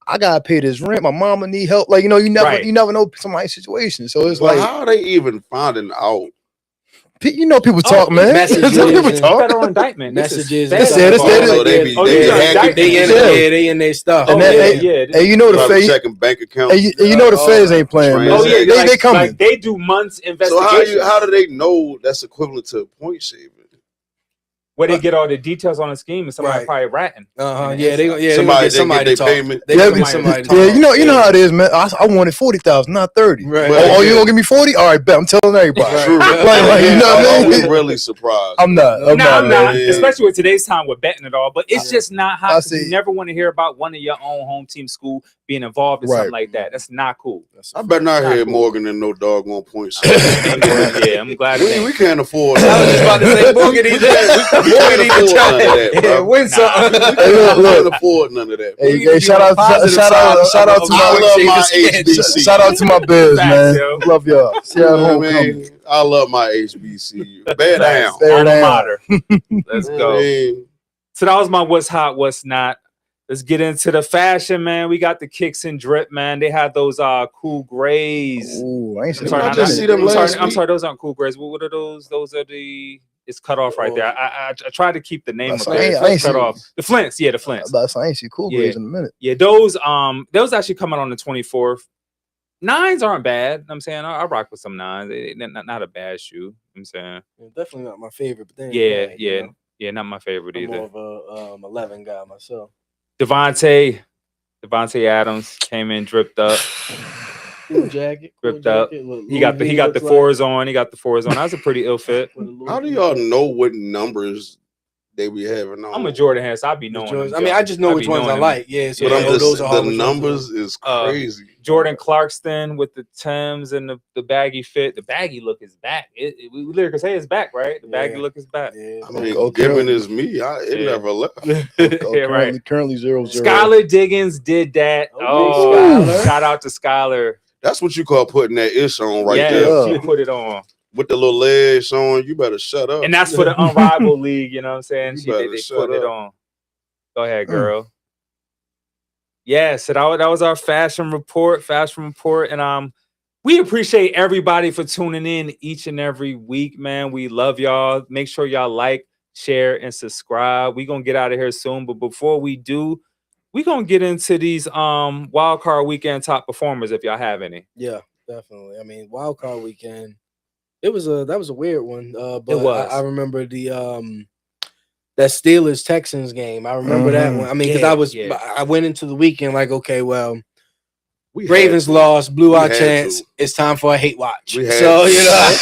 F: I gotta pay this rent. My mama need help. Like, you know, you
A: Right.
F: never know somebody's situation. So it's
C: Well,
F: like,
C: how are they even finding out?
F: you know, people talk, man.
G: messages
F: People
G: and
F: talk.
A: Federal indictment. This is
G: Messages.
A: federal.
F: That's it.
C: So they be
A: Oh,
C: they
A: these
C: be
A: are
C: hacking
A: indictments.
G: They in their stuff.
A: Oh,
F: And
A: yeah,
F: that-
A: yeah.
F: And you know the
C: probably
F: Fed,
C: checking bank accounts.
F: and you know the Feds ain't playing, man.
A: Oh, yeah.
F: They coming.
A: Like they do months
C: So
A: investigation.
C: how do they know that's equivalent to point shaving?
A: Where they get all the details on the scheme and somebody
G: Right.
A: probably ratting.
G: Yeah, they
C: Somebody
G: gonna get
C: they
G: somebody
C: get
G: to talk.
C: their payment.
G: They
F: Yeah,
G: gonna get somebody to
F: yeah,
G: talk.
F: you know how it is, man. I wanted 40,000, not 30.
G: Right.
F: Oh, you gonna give me 40? All right, bet. I'm telling everybody.
G: Right.
C: True.
F: Like, you know what I
C: Are we
F: mean?
C: really surprised?
F: I'm not.
A: I'm not.
C: man.
A: Especially with today's time with betting it all. But it's just not
F: I
A: hot.
F: see.
A: You never want to hear about one of your own home team school being involved in
F: Right.
A: something like that. That's not cool.
C: I better not
A: Not
C: hear
A: cool.
C: Morgan and no doggone points.
A: Yeah, I'm glad.
C: We can't afford
G: I was
C: that.
G: just about to say Morgan
C: We
G: either.
C: can't afford none of that,
G: Yeah,
C: bro.
G: win something.
C: We can't afford none of that.
F: Hey,
G: You can be
F: shout
G: on
F: out,
G: the positive
F: shout out,
G: side
F: shout out
G: of
F: to
C: I
F: my,
C: love my
G: Davis.
C: HBC.
F: shout out to my Bears,
A: Facts,
F: man.
A: yo.
F: Love y'all. See
C: You
F: y'all
C: know what I
F: homecoming.
C: mean? I love my HBCU. Bear down.
F: Bear
A: Alma
F: down.
A: mater. Let's
C: You know
A: go.
C: what I mean?
A: So that was my what's hot, what's not. Let's get into the fashion, man. We got the kicks and drip, man. They had those cool grays.
F: Ooh, I ain't seen
C: Didn't I
F: them.
C: just see them last
A: I'm
C: week?
A: sorry, those aren't cool grays. What are those? Those are it's cut off right there. I tried to keep the name of
F: I
A: it.
F: ain't
A: It's cut
F: seen-
A: off. The Flints, yeah, the Flints.
F: I ain't see cool
A: Yeah.
F: grades in a minute.
A: Yeah, those actually come out on the 24th. Nines aren't bad. I'm saying I rock with some nines. They're not a bad shoe. I'm saying.
G: Yeah, definitely not my favorite, but then
A: Yeah,
G: bad, you know?
A: yeah, not my favorite
G: I'm
A: either.
G: more of a 11 guy myself.
A: Devontae Adams came in dripped up.
G: Cool jacket,
A: Dripped up. He got the fours on. He got the fours on. That was a pretty ill fit.
C: How do y'all know what numbers they be having on?
A: I'm a Jordan head, so I be knowing them.
G: I mean, I just know
A: I
G: which
A: be
G: ones I
A: knowing them.
G: like. Yeah, so
C: But I'm
G: those
C: just
G: are hard
C: the
G: ones.
C: numbers is crazy.
A: Jordan Clarkston with the Timbs and the baggy fit. The baggy look is back. We literally can say it's back, right? The baggy look is back.
G: Yeah.
C: I mean, given is me, it never left.
A: Yeah, right.
F: Currently 0-0.
A: Skylar Diggins did that.
G: Skylar.
A: Shout out to Skylar.
C: That's what you call putting that ish on right
A: Yeah,
C: there.
A: she put it on.
C: With the little legs showing, you better shut up.
A: And that's for the unrivaled league, you know what I'm saying?
C: You better
A: They
C: shut
A: put it
C: up.
A: on. Go ahead, girl. Yeah, so that was our fashion report. And we appreciate everybody for tuning in each and every week, man. We love y'all. Make sure y'all like, share, and subscribe. We're gonna get out of here soon, but before we do, we're gonna get into these wild card weekend top performers if y'all have any.
G: Yeah, definitely. I mean, wild card weekend. That was a weird one. But
A: It was.
G: I remember that Steelers Texans game. I remember that one. I mean, because I went into the weekend like, okay, well, Ravens lost, blew our chance. It's time for a hate watch. So you know,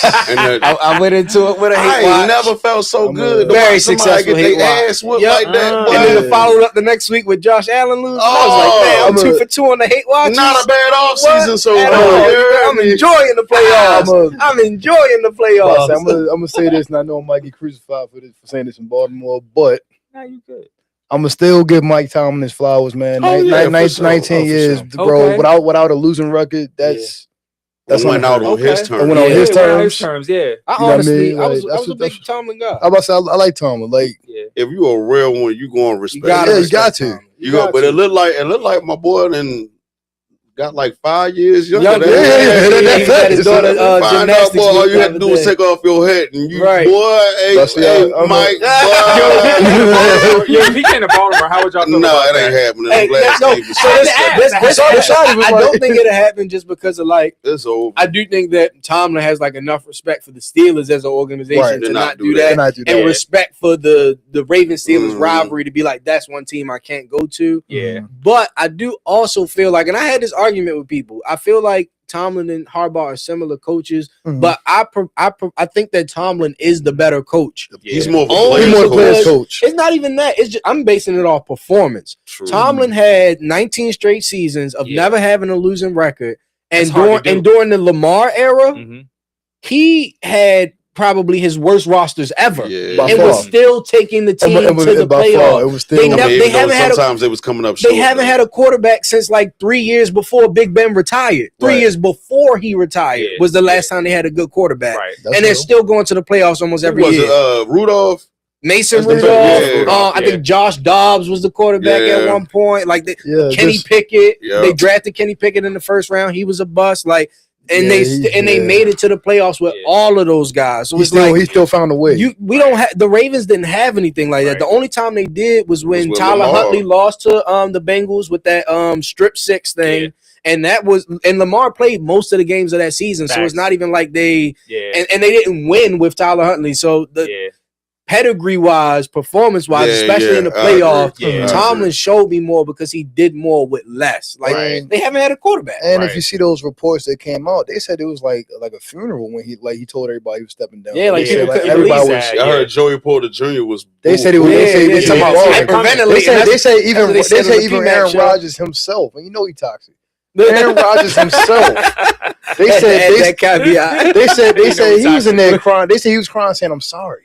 G: I went into it with a hate watch.
C: I never felt so good.
G: Very
C: Somebody
G: successful
C: get
G: hate
C: their
G: watch.
C: ass whooped
G: Yep.
C: like that.
G: And
C: boy.
G: then followed up the next week with Josh Allen losing. I was like, man, I'm 2 for 2 on the hate watch.
C: Not a bad offseason so
G: at
C: far.
G: all. I'm enjoying the playoffs. I'm enjoying the playoffs.
F: I'm gonna say this, and I know I might get crucified for saying this in Baltimore, but
A: Nah, you good.
F: I'm gonna still give Mike Tomlin his flowers, man.
C: Oh, yeah, for sure.
F: 19 years,
C: For
F: bro.
A: Okay.
F: Without a losing record, that's
C: went out on his terms.
F: It went on his terms.
A: Yeah.
G: I
F: You know what I
G: honestly,
F: mean?
G: I was
F: Like,
G: a big Tomlin guy.
F: I about to say, I like Tomlin. Like,
C: If you a real one, you gonna respect.
F: you got to.
C: You go, but it looked like my boy then got like 5 years younger.
G: Younger,
C: than
G: yeah. He had his daughter,
C: Find out,
G: gymnastics
C: boy, all
G: with
C: you
G: the
C: had to do
G: other
C: was
G: day.
C: take off your hat and you,
G: Right.
C: boy, hey, Mike,
A: Yo, if he came to Baltimore, how would y'all feel
C: no,
A: about
C: it ain't
A: that?
C: happening.
G: Hey,
C: I'm glad
G: no,
C: Steve was
G: so
C: saying
G: I don't think it'll happen just because of like
C: it's over.
G: I do think that Tomlin has like enough respect for the Steelers as an organization
F: Right.
G: to not do that, and respect for the Ravens Steelers rivalry to be like that's one team I can't go to.
A: Yeah.
G: But I do also feel like, and I had this argument with people, I feel like Tomlin and Harbaugh are similar coaches, but I think that Tomlin is the better coach.
C: He's more of a
G: Only
C: player's
G: because
C: coach.
G: it's not even that. It's just, I'm basing it off performance.
C: True.
G: Tomlin had 19 straight seasons of never having a losing record, and
A: That's hard to do.
G: during the Lamar era, he had probably his worst rosters ever, and was still taking the team to the playoffs.
F: It was still.
G: They haven't had
C: sometimes it was coming up.
G: they haven't had a quarterback since like 3 years before Big Ben retired. 3 years before he retired was the last time they had a good quarterback, and they're still going to the playoffs almost every year.
C: Rudolph?
G: Mason
C: That's the
G: Rudolph.
C: best.
G: I think Josh Dobbs was the quarterback at one point. Like Kenny Pickett, they drafted Kenny Pickett in the first round. He was a bust. Like, and they made it to the playoffs with all of those guys. So
F: he
G: it's
F: still found a way.
G: we don't have the Ravens didn't have anything like that. The only time they did was when
C: with
G: Tyler
C: Lamar.
G: Huntley lost to the Bengals with that strip six thing. And that was, and Lamar played most of the games of that season, so it's not even like they, and they didn't win with Tyler Huntley. So pedigree-wise, performance-wise,
C: Yeah,
G: especially in the
C: I agree.
G: playoffs,
C: Yeah, I
G: Tomlin showed me more because he did more with less. Like they haven't had a quarterback.
F: And if you see those reports that came out, they said it was like a funeral when he told everybody he was stepping down.
G: Yeah, like
F: They said,
G: people couldn't
F: everybody
G: believe
F: was.
C: I heard Joey Porter Jr. was.
F: They said it was. They said
G: hyperventilating.
F: They say even
G: That's what they said on the
F: even
G: PMAC
F: Aaron
G: show.
F: Rodgers himself, and you know he toxic. Aaron Rodgers himself. They
G: Had to
F: said
G: add that caveat.
F: they said
G: You know
F: he was in
G: toxic.
F: there crying. They said he was crying saying, "I'm sorry."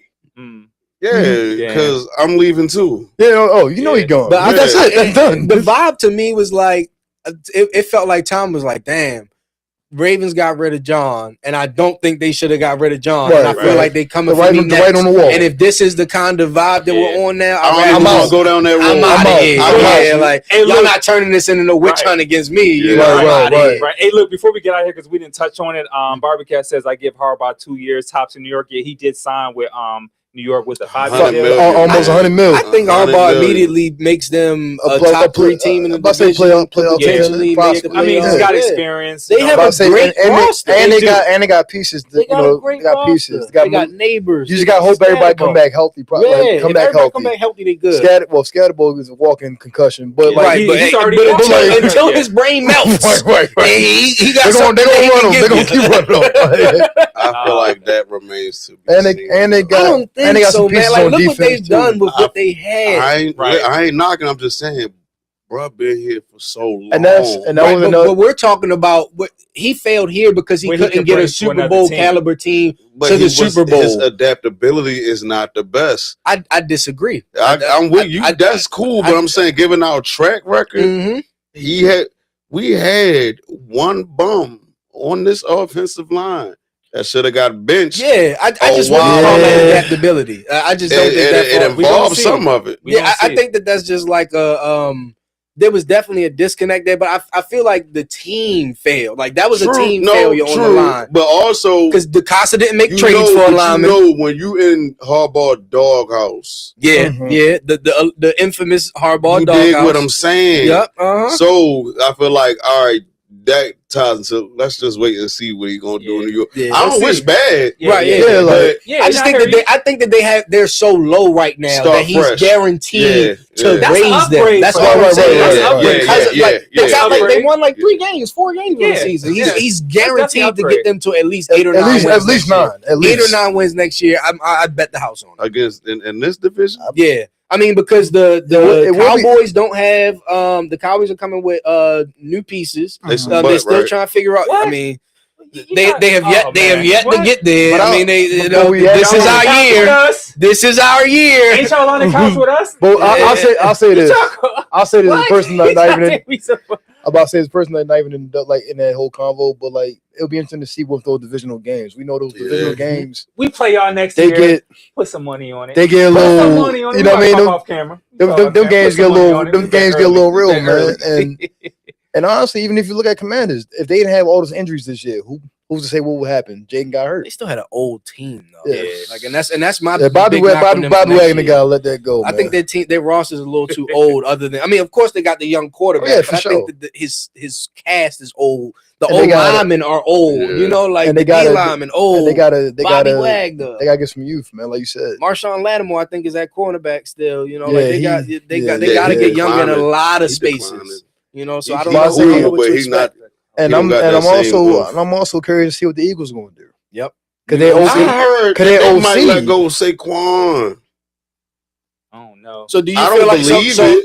C: Yeah, because I'm leaving too.
F: Yeah. Oh, you know he gone.
G: But
F: That's it. That's done.
G: The vibe to me was like, it felt like Tom was like, damn, Ravens got rid of John, and I don't think they should have got rid of John. And I feel like they coming for me next.
F: right on the wall.
G: And if this is the kind of vibe that we're on now,
C: I'm out. Go down that road.
G: I'm out of here.
A: I'm
G: Yeah,
A: out.
G: like
A: Hey,
G: y'all
A: look.
G: not turning this into no witch hunt against me. You know,
A: Right,
G: I'm outta here.
A: right. Hey, look, before we get out of here, because we didn't touch on it, Barbie says I give Harbaugh 2 years tops in New York. Yeah, he did sign with New York with a 5 year deal.
F: Almost 100 mil.
G: I think Harbaugh immediately makes them a top 3 team in the division.
F: Playoff
G: Potentially make the
A: I mean, he's
G: playoffs.
A: got experience.
G: They have a great roster.
F: and they got pieces.
G: They got a great roster. They got neighbors.
F: You just got to hope everybody come back healthy.
G: Yeah, if
F: come back
G: everybody
F: healthy.
G: come back healthy, they good.
F: Scatterbo is a walking concussion, but
G: until his brain melts,
F: right.
G: He got
F: They're
G: something
F: gonna run him.
G: they
F: They're gonna keep running him.
C: I feel like that remains to be
F: And they got.
G: I don't think
F: and they got
G: so,
F: some
G: man.
F: pieces
G: Like,
F: on
G: look
F: defense
G: what they've
F: too.
G: done with what they had.
C: I ain't knocking. I'm just saying, bro, been here for so long.
F: And that was another.
G: But we're talking about what he failed here because he couldn't get a Super Bowl caliber team to the Super Bowl.
C: His adaptability is not the best.
G: I disagree.
C: I'm with you. That's cool, but I'm saying, given our track record, we had one bum on this offensive line that should have got benched.
G: Yeah, I just want to call that adaptability. I just don't think that
C: it involves some of it.
G: Yeah, I think that's just like a there was definitely a disconnect there, but I feel like the team failed. Like that was a team failure on the line.
C: But also
G: because DeCosta didn't make trades for a lineman.
C: You know, when you in Harbaugh doghouse.
G: Yeah, the infamous Harbaugh
C: you
G: doghouse.
C: dig what I'm saying?
G: Yep.
C: So I feel like, all right, that ties into. Let's just wait and see what he's gonna do in New York.
G: Yeah,
C: I don't wish bad,
G: right? I just think that they're so low right now that he's guaranteed to raise them. That's what I'm saying. Because they won like 3 games, 4 games in the season. He's guaranteed to get them to at least 8 or 9 wins.
F: At least 9. At least
G: 8 or 9 wins next year. I bet the house on it.
C: Against in this division.
G: Yeah. I mean, because the Cowboys don't have the Cowboys are coming with new pieces. They're still trying to figure out. I mean, they have yet to get there. I mean, this is our year. This is our year.
A: Ain't y'all on the couch with us?
F: But I'll say this. I'll say this as a person that's not even in. About to say this person that's not even in that whole convo, but like it'll be interesting to see with those divisional games. We know those divisional games.
A: We play y'all next year. Put some money on it.
F: They get a little. You know what I mean?
A: Off camera.
F: Them games get a little. Them games get a little real, man. And honestly, even if you look at Commanders, if they didn't have all those injuries this year, who's to say what would happen? Jaden got hurt.
G: They still had an old team though. Yeah. Like and that's my
F: Bobby Wagner gotta let that go.
G: I think their roster is a little too old. Other than of course they got the young quarterback.
F: For sure.
G: I think that his cast is old. The old linemen are old. You know, like the D linemen old.
F: They gotta
G: Wagner.
F: They gotta get some youth, man. Like you said,
G: Marshawn Lattimore, I think, is at cornerback still. You know, they gotta get young in a lot of spaces. You know, so I don't know what to expect.
F: And I'm also curious to see what the Eagles are going to do.
G: Yep.
F: Because they
C: might let go of Saquon.
A: Oh no.
G: So do you feel like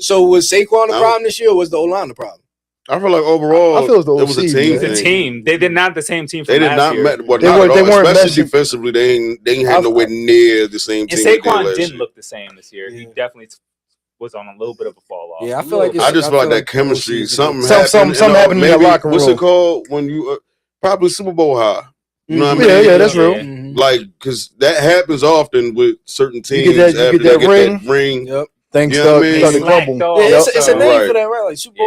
G: so was Saquon the problem this year, or was the O-line the problem?
C: I feel like overall,
F: I feel it
C: was a team.
A: The team. They did not the same team.
C: They did not. They weren't especially defensively. They ain't had nowhere near the same team.
A: And Saquon didn't look the same this year. He definitely was on a little bit of a fall off.
G: Yeah, I feel like
C: I just feel like that chemistry. Something
F: happened in the locker room.
C: What's it called when you probably Super Bowl high? You know what I mean?
F: Yeah, that's real.
C: Like, because that happens often with certain teams.
F: You get that ring.
C: Yep.
F: Things
C: start
F: to crumble.
G: It's a name for that, right? Like Super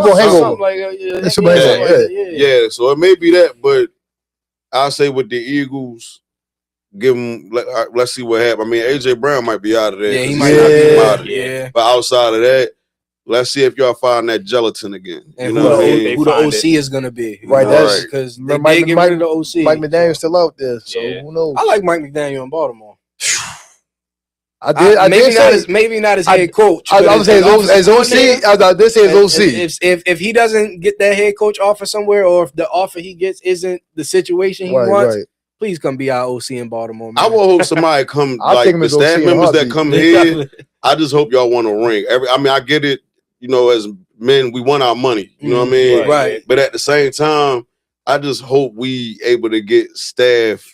G: Bowl
F: hangover.
C: Yeah, so it may be that, but I'll say with the Eagles, give them. Let's see what happens. I mean, AJ Brown might be out of there.
G: Yeah, he might be out of there.
C: Yeah. But outside of that, let's see if y'all find that gelatin again.
G: And
C: you know
G: who the OC is going to be.
F: Right, that's
G: because they did get rid of the OC.
F: Mike McDaniel's still out there, so who knows?
G: I like Mike McDaniel in Baltimore. Maybe not as head coach.
F: I was saying as OC. I did say as OC.
G: If he doesn't get that head coach offer somewhere, or if the offer he gets isn't the situation he wants, please come be our OC in Baltimore, man.
C: I will hope somebody come, like the staff members that come here. I just hope y'all want to ring. I get it. You know, as men, we want our money. You know what I mean?
G: Right.
C: But at the same time, I just hope we able to get staff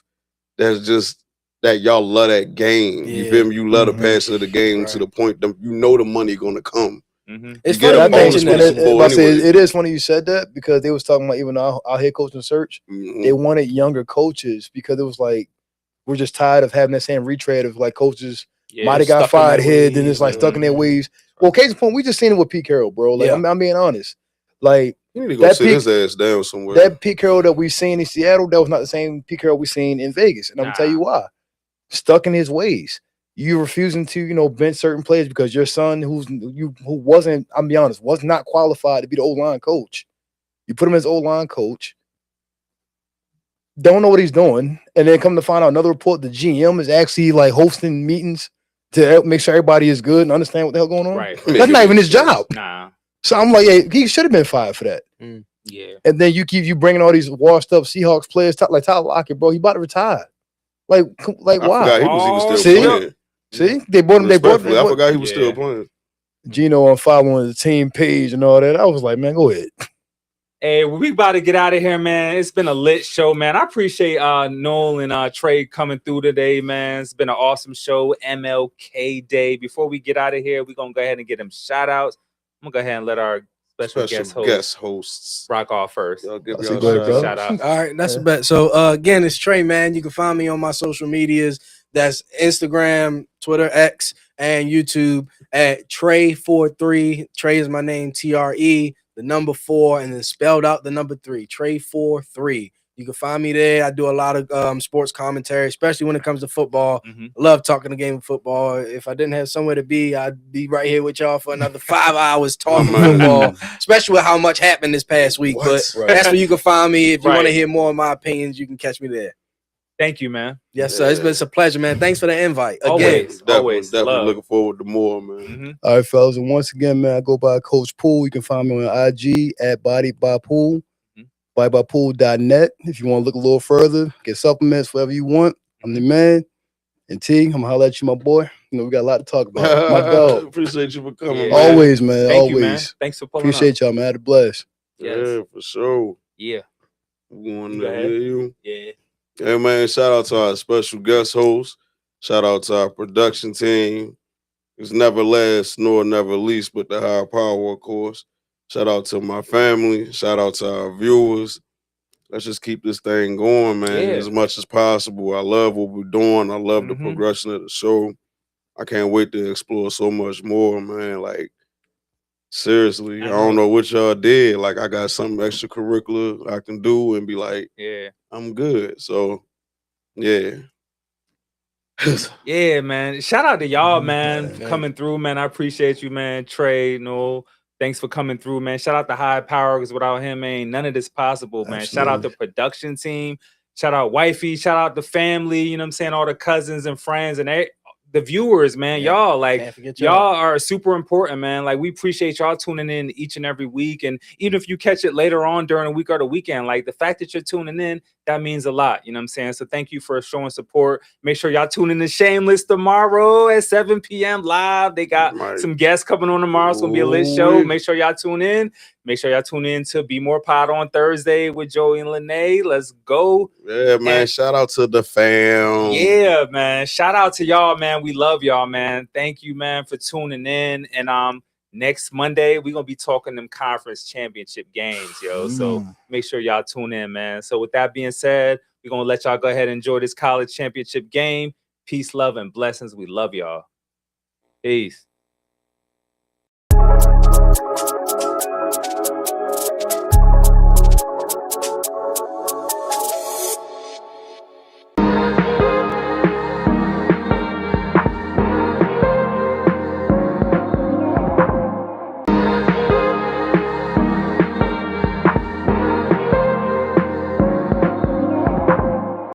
C: that's just that y'all love that game. You feel me? You love the passion of the game to the point that you know the money gonna come.
F: It's funny I mentioned that. It is funny you said that because they was talking about even our head coaching search. They wanted younger coaches because it was like we're just tired of having that same retread of like coaches might have got fired here, then it's like stuck in their ways. Well, case in point, we just seen it with Pete Carroll, bro. Like I'm being honest. Like
C: you need to go sit his ass down somewhere.
F: That Pete Carroll that we've seen in Seattle, that was not the same Pete Carroll we seen in Vegas, and I'm gonna tell you why. Stuck in his ways. You refusing to, bench certain players because your son, who wasn't, I'm be honest, was not qualified to be the O-line coach. You put him as O-line coach. Don't know what he's doing, and then come to find out another report, the GM is actually like hosting meetings to help make sure everybody is good and understand what the hell going on.
A: Right.
F: That's not even his job.
A: Nah.
F: So I'm like, hey, he should have been fired for that.
A: Yeah.
F: And then you bringing all these washed up Seahawks players like Tyler Lockett, bro. He about to retire. Like why?
C: I forgot he was even still playing.
F: See, they brought him.
C: I forgot he was still playing.
F: Gino on following the team page and all that. I was like, man, go ahead.
A: Hey, we about to get out of here, man. It's been a lit show, man. I appreciate Noel and Trey coming through today, man. It's been an awesome show, MLK Day. Before we get out of here, we're going to go ahead and get them shout-outs. I'm going to go ahead and let our special guest hosts rock off first.
C: Give
A: shout out.
G: All right, that's the bet. So, again, it's Trey, man. You can find me on my social medias. That's Instagram, Twitter, X, and YouTube at Trey43. Trey is my name, TRE. The number 4, and then spelled out the number 3, Trey43. You can find me there. I do a lot of sports commentary, especially when it comes to football. I love talking the game of football. If I didn't have somewhere to be, I'd be right here with y'all for another 5 hours talking football, especially with how much happened this past week. But that's where you can find me. If you want to hear more of my opinions, you can catch me there.
A: Thank you, man.
G: Yes, sir. It's a pleasure, man. Thanks for the invite.
A: Always.
C: Definitely looking forward to more, man.
F: All right, fellas. And once again, man, I go by Coach Poole. You can find me on IG at bodybypool, bodybypool.net. If you want to look a little further, get supplements, whatever you want. I'm the man. And T, I'm going to holler at you, my boy. We got a lot to talk about. My dog.
C: Appreciate you for coming, man.
F: Always, man.
A: Thank
F: always.
A: you, man. Thanks for pulling
F: Appreciate y'all, man. I had a blast.
C: Yeah, for sure.
A: Yeah.
C: We want to hear you.
A: Yeah.
C: Hey, man, shout out to our special guest host. Shout out to our production team. It's never last nor never least, but the higher power, of course. Shout out to my family. Shout out to our viewers. Let's just keep this thing going, man, as much as possible. I love what we're doing. I love the progression of the show. I can't wait to explore so much more, man. Like, seriously, I don't know what y'all did. Like, I got something extracurricular I can do and be like, I'm good. So, yeah.
A: Yeah, man. Shout out to y'all, man, coming through, man. I appreciate you, man. Trey, Noel, thanks for coming through, man. Shout out to High Power, because without him, ain't none of this possible, man. Shout out the production team. Shout out wifey. Shout out the family. You know what I'm saying? All the cousins and friends and the viewers, man. Y'all, like, y'all are super important, man. Like, we appreciate y'all tuning in each and every week. And even if you catch it later on during the week or the weekend, like, the fact that you're tuning in, that means a lot. You know what I'm saying? So thank you for showing support. Make sure y'all tune in to Shameless tomorrow at 7 p.m. live. They got some guests coming on tomorrow. It's going to be a lit show. Make sure y'all tune in. Make sure y'all tune in to BmorePod on Thursday with Joey and Lene. Let's go.
C: Yeah, man. Shout out to the fam.
A: Yeah, man. Shout out to y'all, man. We love y'all, man. Thank you, man, for tuning in. And next Monday, we're going to be talking them conference championship games, yo. So make sure y'all tune in, man. So with that being said, we're going to let y'all go ahead and enjoy this college championship game. Peace, love, and blessings. We love y'all. Peace.